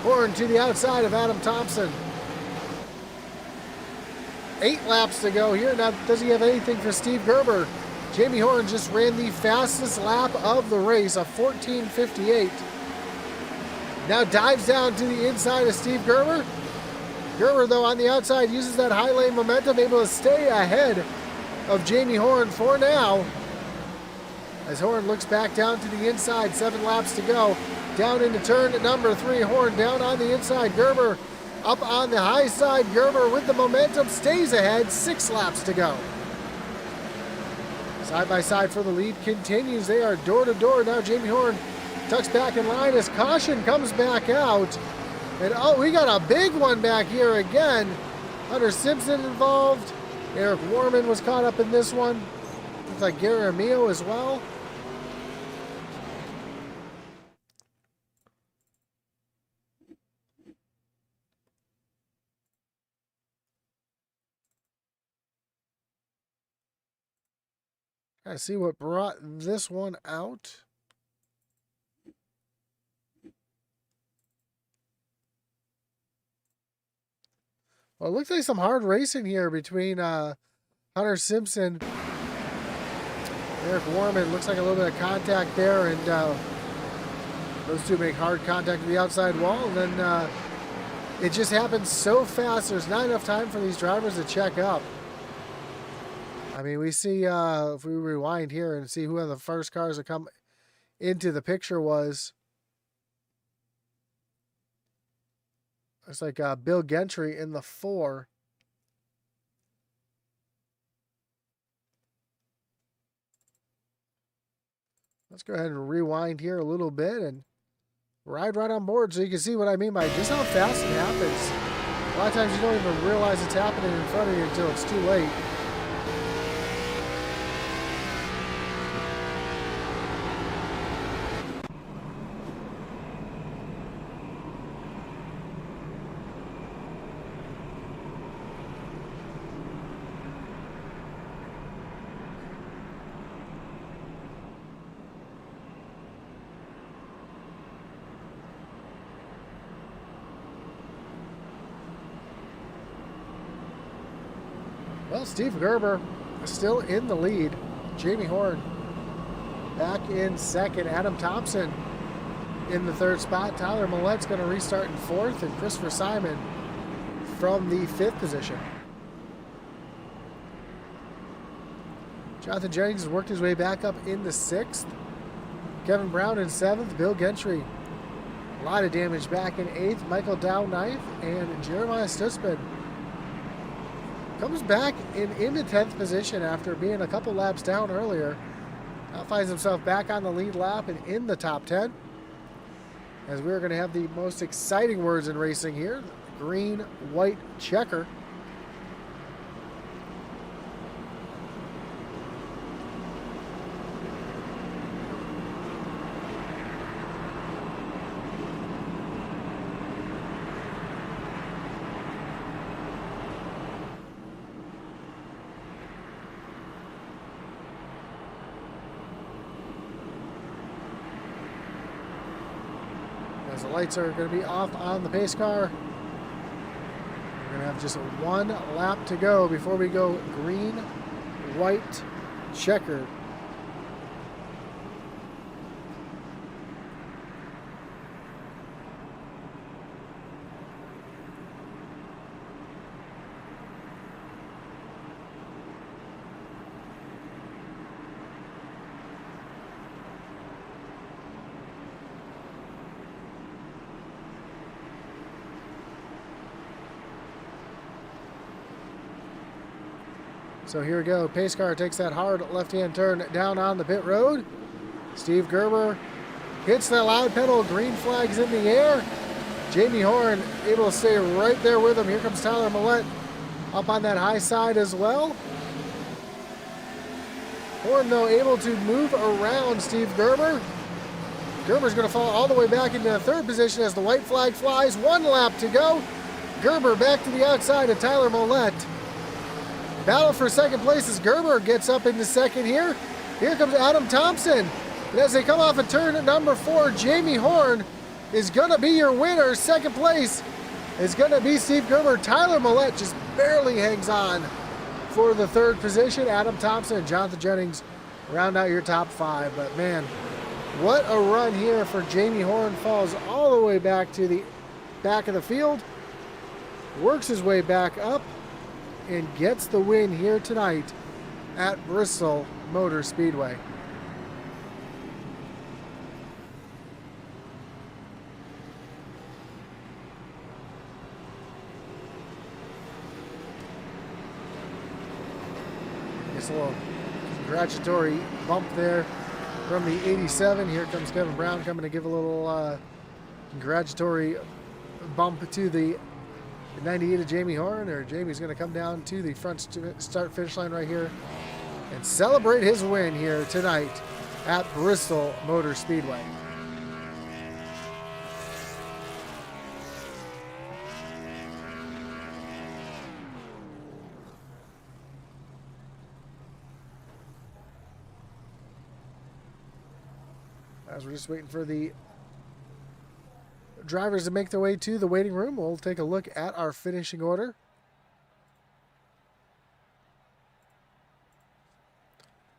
Horn to the outside of Adam Thompson. 8 laps to go here. Now, does he have anything for Steve Gerber? Jamie Horn just ran the fastest lap of the race, a 14:58. Now dives down to the inside of Steve Gerber. Gerber, though, on the outside uses that high lane momentum, able to stay ahead of Jamie Horn for now. As Horn looks back down to the inside, 7 laps to go. Down into turn number 3, Horn down on the inside. Gerber up on the high side. Gerber with the momentum stays ahead, 6 laps to go. Side by side for the lead continues. They are door to door. Now Jamie Horn tucks back in line as caution comes back out. And we got a big one back here again. Hunter Simpson involved. Eric Warman was caught up in this one. Looks like Gary Amio as well. Trying to see what brought this one out. Well, it looks like some hard racing here between Hunter Simpson, Eric Warman. Looks like a little bit of contact there, and those two make hard contact with the outside wall. And then it just happens so fast, there's not enough time for these drivers to check up. I mean, we see, if we rewind here and see who one of the first cars that come into the picture was. It's like Bill Gentry in the 4. Let's go ahead and rewind here a little bit and ride right on board so you can see what I mean by just how fast it happens. A lot of times you don't even realize it's happening in front of you until it's too late. Well, Steve Gerber still in the lead. Jamie Horn back in second. Adam Thompson in the 3rd spot. Tyler Millett's going to restart in 4th. And Christopher Simon from the 5th position. Jonathan Jennings has worked his way back up in the 6th. Kevin Brown in 7th. Bill Gentry, a lot of damage, back in 8th. Michael Dow 9th. And Jeremiah Stutzman comes back in the 10th position after being a couple laps down earlier. Now finds himself back on the lead lap and in the top 10. As we're going to have the most exciting words in racing here, green, white checker. As the lights are going to be off on the pace car. We're going to have just 1 lap to go before we go green, white, checkered. So here we go. Pace car takes that hard left-hand turn down on the pit road. Steve Gerber hits that loud pedal. Green flags in the air. Jamie Horn able to stay right there with him. Here comes Tyler Millett up on that high side as well. Horn, though, able to move around Steve Gerber. Gerber's going to fall all the way back into the 3rd position as the white flag flies. 1 lap to go. Gerber back to the outside of Tyler Millett. Battle for 2nd place as Gerber gets up into 2nd here. Here comes Adam Thompson. And as they come off of turn number 4, Jamie Horn is going to be your winner. 2nd place is going to be Steve Gerber. Tyler Millett just barely hangs on for the 3rd position. Adam Thompson and Jonathan Jennings round out your top 5. But man, what a run here for Jamie Horn. Falls all the way back to the back of the field. Works his way back up and gets the win here tonight at Bristol Motor Speedway. Just a little congratulatory bump there from the 87. Here comes Kevin Brown coming to give a little congratulatory bump to the 98 of Jamie Horn, or Jamie's going to come down to the front start finish line right here and celebrate his win here tonight at Bristol Motor Speedway. As we're just waiting for the drivers to make their way to the waiting room, we'll take a look at our finishing order.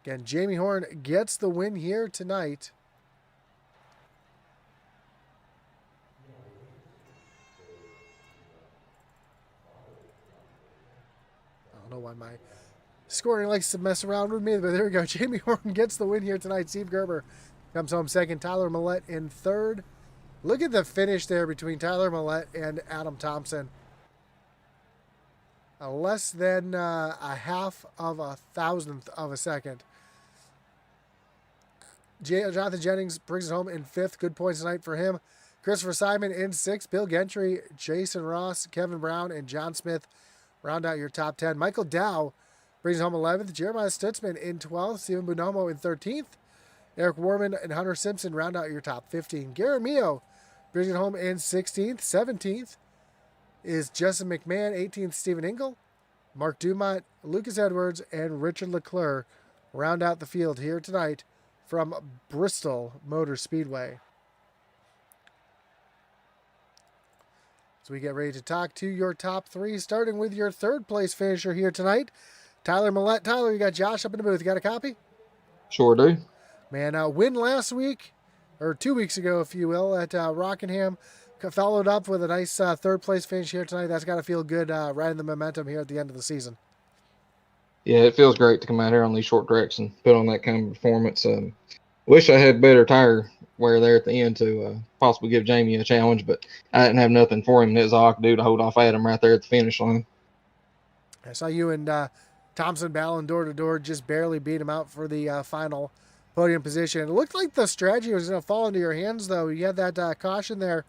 Again, Jamie Horn gets the win here tonight. I don't know why my scoring likes to mess around with me, but there we go. Jamie Horn gets the win here tonight. Steve Gerber comes home second. Tyler Millette in third. Look at the finish there between Tyler Millette and Adam Thompson. Less than a half of a thousandth of a second. Jonathan Jennings brings it home in fifth. Good points tonight for him. Christopher Simon in sixth. Bill Gentry, Jason Ross, Kevin Brown, and John Smith round out your top 10. Michael Dow brings it home 11th. Jeremiah Stutzman in 12th. Stephen Bonomo in 13th. Eric Warman and Hunter Simpson round out your top 15. Garamio brings it home in 16th. 17th is Justin McMahon. 18th, Stephen Engel. Mark Dumont, Lucas Edwards, and Richard Leclerc round out the field here tonight from Bristol Motor Speedway. So we get ready to talk to your top three, starting with your third place finisher here tonight, Tyler Millette. Tyler, you got Josh up in the booth. You got a copy? Sure do. Man, win last week, or 2 weeks ago, if you will, at Rockingham. Followed up with a nice third place finish here tonight. That's got to feel good riding the momentum here at the end of the season. Yeah, it feels great to come out here on these short tracks and put on that kind of performance. Wish I had better tire wear there at the end to possibly give Jamie a challenge, but I didn't have nothing for him. That's all I could do to hold off Adam right there at the finish line. I saw you and Thompson battling door to door, just barely beat him out for the final podium position. It looked like the strategy was going to fall into your hands, though. You had that caution there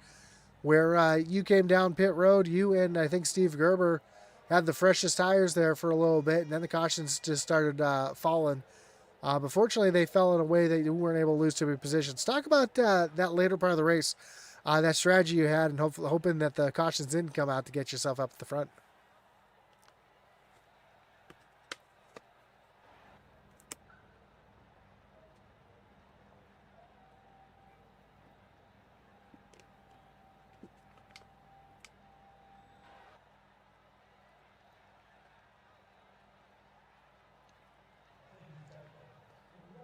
where you came down pit road. You and I think Steve Gerber had the freshest tires there for a little bit, and then the cautions just started falling. But fortunately, they fell in a way that you weren't able to lose too many positions. Talk about that later part of the race, that strategy you had, and hoping that the cautions didn't come out to get yourself up at the front.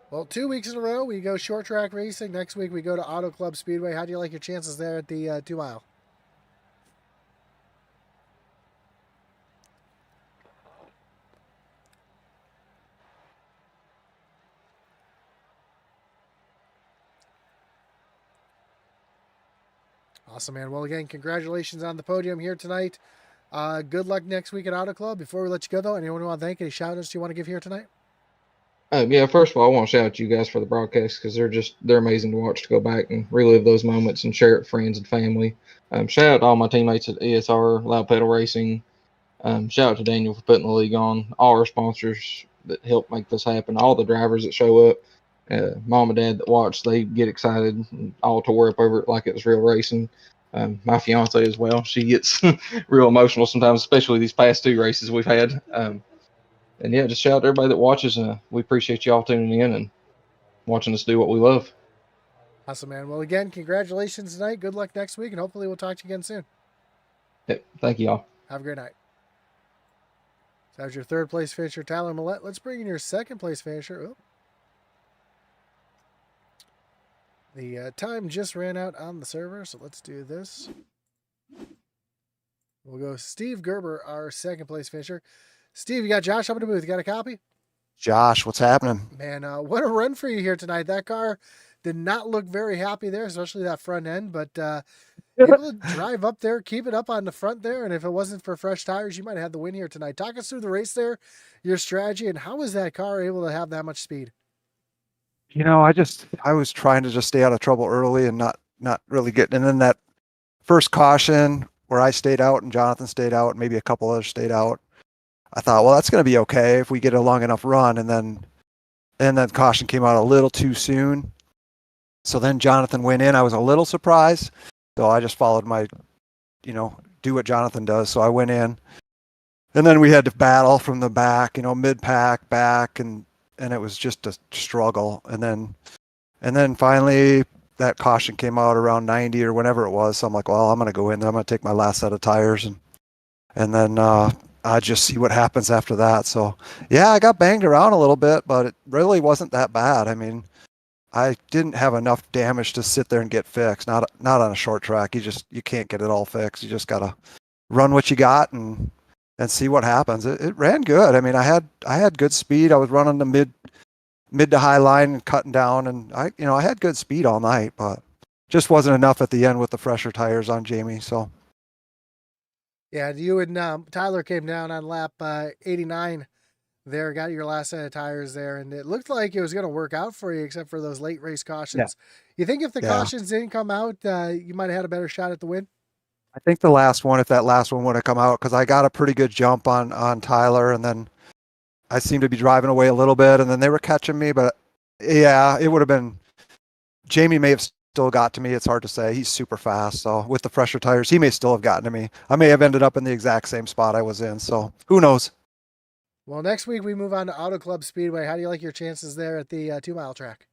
Well, 2 weeks in a row, we go short track racing. Next week, we go to Auto Club Speedway. How do you like your chances there at the 2 mile? Awesome, man. Well, again, congratulations on the podium here tonight. Good luck next week at Auto Club. Before we let you go, though, anyone you want to thank, any shout-outs you want to give here tonight? Yeah, first of all, I want to shout out you guys for the broadcast because they're amazing to watch, to go back and relive those moments and share it with friends and family. Shout out to all my teammates at ESR, Loud Pedal Racing. Shout out to Daniel for putting the league on, all our sponsors that help make this happen, all the drivers that show up, mom and dad that watch, they get excited and all tore up over it like it was real racing. My fiance as well, she gets real emotional sometimes, especially these past 2 races we've had. And yeah, just shout out to everybody that watches. We appreciate you all tuning in and watching us do what we love. Awesome, man. Well, again, congratulations tonight. Good luck next week, and hopefully we'll talk to you again soon. Yep, thank you all. Have a great night. So that was your third place finisher, Tyler Millette. Let's bring in your second place finisher. Oh. The time just ran out on the server, so let's do this. We'll go Steve Gerber, our second place finisher. Steve, you got Josh up in the booth. You got a copy? Josh, what's happening? Man, what a run for you here tonight. That car did not look very happy there, especially that front end, but able to drive up there, keep it up on the front there, and if it wasn't for fresh tires, you might have had the win here tonight. Talk us through the race there, your strategy, and how was that car able to have that much speed? You know, I was trying to just stay out of trouble early and not really getting, and then that first caution where I stayed out and Jonathan stayed out, and maybe a couple others stayed out, I thought, well, that's going to be okay if we get a long enough run, and then caution came out a little too soon. So then Jonathan went in. I was a little surprised, so I just followed my, do what Jonathan does. So I went in, and then we had to battle from the back, mid-pack, back, and it was just a struggle. And then finally that caution came out around 90 or whenever it was. So I'm like, well, I'm going to go in there. I'm going to take my last set of tires and then I just see what happens after that. So yeah, I got banged around a little bit, but it really wasn't that bad. I mean, I didn't have enough damage to sit there and get fixed. Not on a short track. You can't get it all fixed. You just gotta run what you got and see what happens. It ran good. I mean, I had good speed. I was running the mid to high line and cutting down, and I had good speed all night, but just wasn't enough at the end with the fresher tires on Jamie. So Yeah, you and Tyler came down on lap 89 there, got your last set of tires there, and it looked like it was going to work out for you, except for those late race cautions. You think if the yeah. cautions didn't come out, you might have had a better shot at the win? I think the last one, if that last one would have come out, because I got a pretty good jump on Tyler, and then I seemed to be driving away a little bit, and then they were catching me. But yeah, it would have been. Jamie may have still got to me. It's hard to say. He's super fast, so with the fresher tires, he may still have gotten to me. I may have ended up in the exact same spot I was in. So who knows? Well, next week we move on to Auto Club Speedway. How do you like your chances there at the 2 mile track?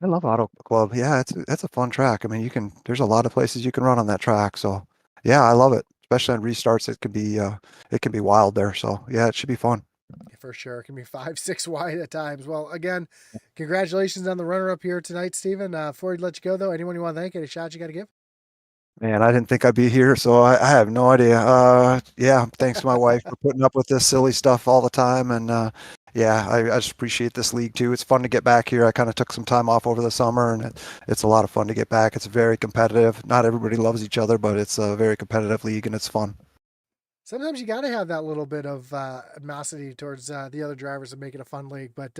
I love Auto Club. Yeah, it's a fun track. I mean, there's a lot of places you can run on that track. So yeah, I love it. Especially on restarts, it can be wild there. So yeah, it should be fun. For sure. It can be 5, 6 wide at times. Well, again, congratulations on the runner-up here tonight, Stephen. Before we let you go, though, anyone you want to thank? Any shots you got to give? Man, I didn't think I'd be here, so I have no idea. Yeah, thanks to my wife for putting up with this silly stuff all the time, and yeah, I just appreciate this league too. It's fun to get back here. I kind of took some time off over the summer, and it's a lot of fun to get back. It's very competitive. Not everybody loves each other, but it's a very competitive league, and it's fun. Sometimes you got to have that little bit of animosity towards the other drivers to make it a fun league. But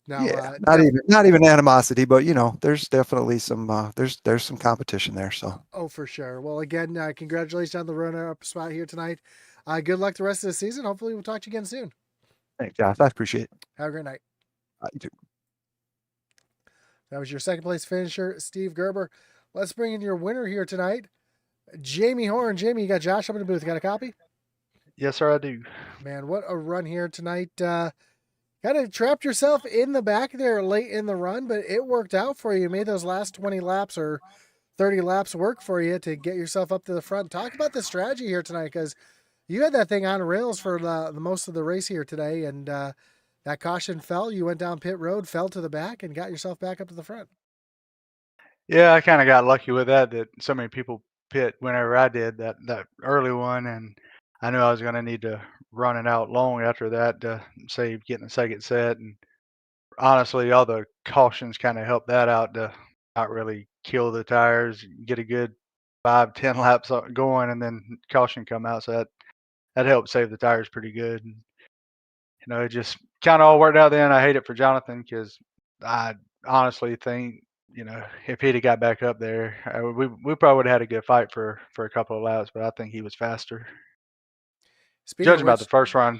no, Yeah, not even animosity, but there's definitely some there's some competition there. So oh, for sure. Well, again, congratulations on the runner-up spot here tonight. Good luck the rest of the season. Hopefully, we'll talk to you again soon. thanks, Josh. I appreciate it. Have a great night. You too. That was your second place finisher, Steve Gerber. Let's bring in your winner here tonight, Jamie Horn. Jamie, you got Josh up in the booth. Got a copy? Yes, sir, I do. Man, what a run here tonight. Kind of trapped yourself in the back there late in the run, but it worked out for you. You made those last 20 laps or 30 laps work for you to get yourself up to the front. Talk about the strategy here tonight, because you had that thing on rails for the most of the race here today, and that caution fell. You went down pit road, fell to the back, and got yourself back up to the front. Yeah, I kind of got lucky with that so many people pit whenever I did that early one, and I knew I was going to need to run it out long after that to save getting a second set. And honestly, all the cautions kind of helped that out to not really kill the tires, get a good 5, 10 laps going, and then caution come out. So that helped save the tires pretty good. And, it just kind of all worked out then. I hate it for Jonathan because I honestly think, if he'd have got back up there, we probably would have had a good fight for a couple of laps, but I think he was faster. Speaking of Judging about the which, first run.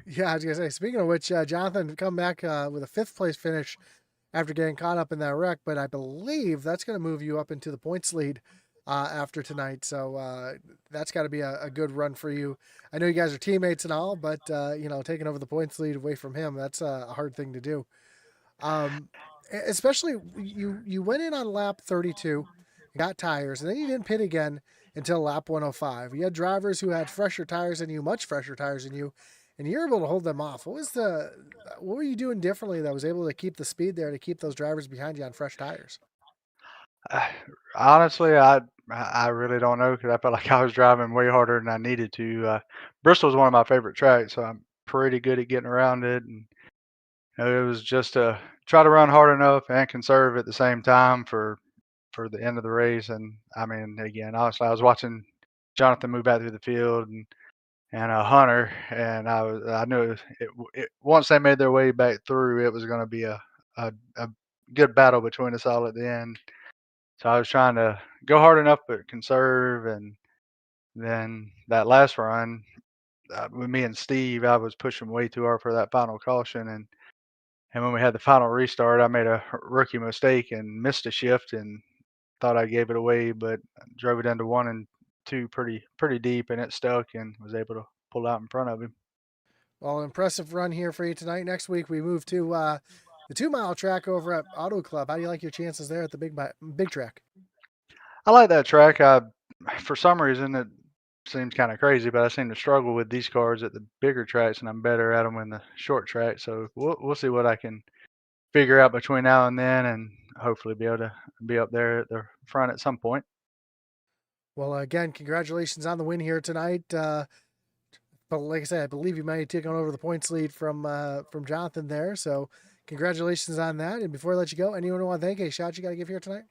yeah, I was gonna say. Speaking of which, Jonathan come back with a 5th place finish after getting caught up in that wreck, but I believe that's going to move you up into the points lead after tonight. So that's got to be a good run for you. I know you guys are teammates and all, but taking over the points lead away from him, that's a hard thing to do. Especially you went in on lap 32, got tires, and then you didn't pit again until lap 105. You had drivers who had fresher tires than you, much fresher tires than you, and you're able to hold them off. What were you doing differently that was able to keep the speed there to keep those drivers behind you on fresh tires? Honestly, I really don't know because I felt like I was driving way harder than I needed to. Bristol is one of my favorite tracks, so I'm pretty good at getting around it. And it was just to try to run hard enough and conserve at the same time for the end of the race. And I mean, again, honestly, I was watching Jonathan move back through the field and Hunter, and I knew once they made their way back through, it was going to be a good battle between us all at the end. So I was trying to go hard enough but conserve, and then that last run with me and Steve, I was pushing way too hard for that final caution, and when we had the final restart, I made a rookie mistake and missed a shift and thought I gave it away, but drove it into 1 and 2 pretty deep, and it stuck and was able to pull out in front of him. Well, impressive run here for you tonight. Next week we move to the 2-mile track over at Auto Club. How do you like your chances there at the big track? I like that track. For some reason, it seems kind of crazy, but I seem to struggle with these cars at the bigger tracks, and I'm better at them in the short track. So we'll see what I can figure out between now and then, and hopefully be able to be up there at the front at some point. Well, again, congratulations on the win here tonight. But like I said, I believe you might have taken over the points lead from Jonathan there. So congratulations on that. And before I let you go, anyone want to thank a shout you got to give here tonight?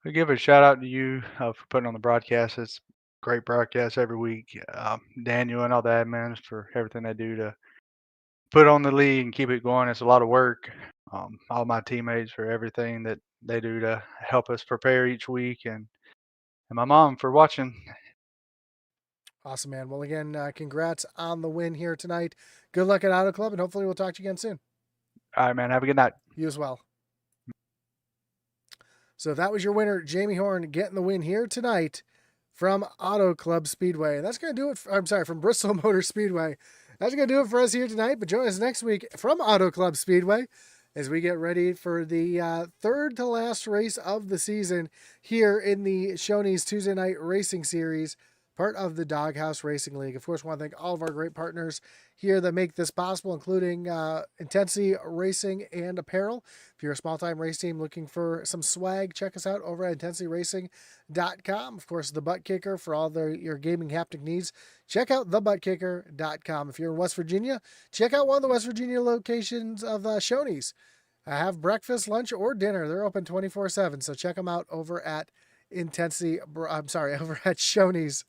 I give a shout out to you for putting on the broadcast. It's great broadcast every week. Daniel and all the admins for everything they do to put on the league and keep it going. It's a lot of work. All my teammates for everything that they do to help us prepare each week, and my mom for watching. Awesome, man. Well, again, congrats on the win here tonight. Good luck at Auto Club, and hopefully we'll talk to you again soon. All right, man. Have a good night. You as well. So that was your winner, Jamie Horn, getting the win here tonight from Auto Club Speedway. And that's going to do it. From Bristol Motor Speedway. That's going to do it for us here tonight. But join us next week from Auto Club Speedway as we get ready for the third to last race of the season here in the Shoney's Tuesday Night Racing Series, part of the Doghouse Racing League. Of course, I want to thank all of our great partners here that make this possible, including Intensity Racing and Apparel. If you're a small-time race team looking for some swag, check us out over at intensityracing.com. Of course, the Butt Kicker for all your gaming haptic needs. Check out thebuttkicker.com. If you're in West Virginia, check out one of the West Virginia locations of Shoney's. Have breakfast, lunch, or dinner. They're open 24/7, so check them out over at over at Shoney's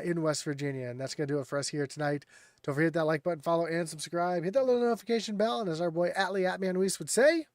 in West Virginia. And that's going to do it for us here tonight. Don't forget that like button, follow, and subscribe. Hit that little notification bell. And as our boy Atlee @ManWeast would say,